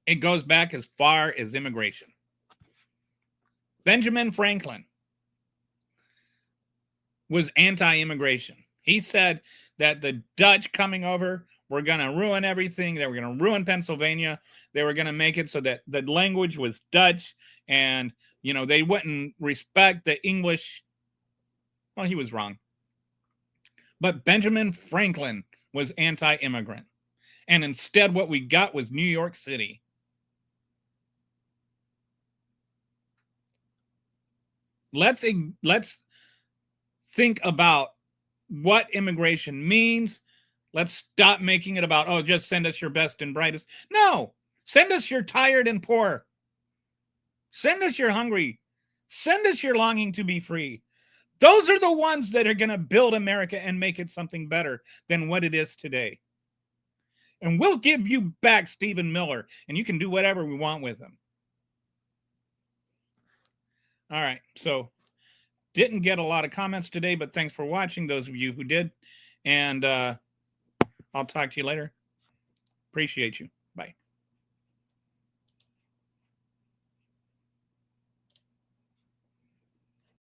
It goes back as far as immigration. Benjamin Franklin was anti-immigration. He said that the Dutch coming over were going to ruin everything. They were going to ruin Pennsylvania. They were going to make it so that the language was Dutch, and, you know, they wouldn't respect the English. Well, he was wrong. But Benjamin Franklin was anti-immigrant. And instead what we got was New York City. Let's think about what immigration means. Let's stop making it about, oh, just send us your best and brightest. No, send us your tired and poor. Send us your hungry. Send us your longing to be free. Those are the ones that are going to build America and make it something better than what it is today. And we'll give you back Stephen Miller, and you can do whatever we want with him. All right, so didn't get a lot of comments today, but thanks for watching, those of you who did. And I'll talk to you later. Appreciate you.